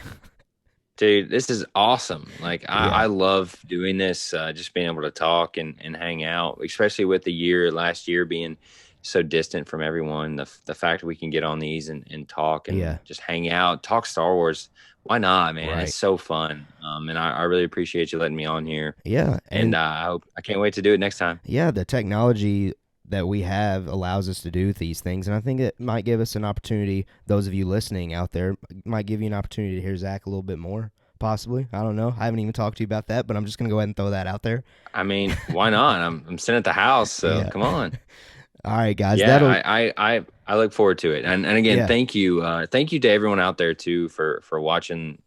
Dude, this is awesome. Like, I love doing this, just being able to talk and hang out, especially with last year being so distant from everyone. The fact that we can get on these and talk and just hang out, talk Star Wars. Why not, man? Right. It's so fun. And I really appreciate you letting me on here. Yeah. And I can't wait to do it next time. Yeah, the technology that we have allows us to do these things. And I think it might give us an opportunity, those of you listening out there, might give you an opportunity to hear Zach a little bit more, possibly. I don't know. I haven't even talked to you about that, but I'm just going to go ahead and throw that out there. I mean, why not? I'm sitting at the house, so come on. All right, guys. Yeah, I look forward to it. And again, thank you to everyone out there too for watching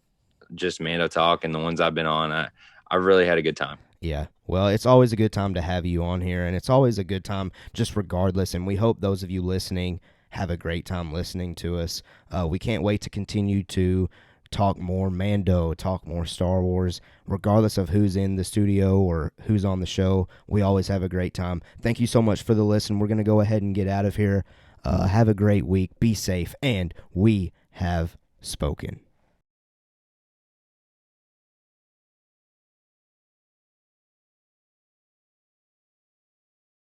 just Mando Talk and the ones I've been on. I really had a good time. Yeah. Well, it's always a good time to have you on here, and it's always a good time just regardless. And we hope those of you listening have a great time listening to us. We can't wait to continue to talk more Mando, talk more Star Wars, regardless of who's in the studio or who's on the show. We always have a great time. Thank you so much for the listen. We're going to go ahead and get out of here. Have a great week. Be safe. And we have spoken.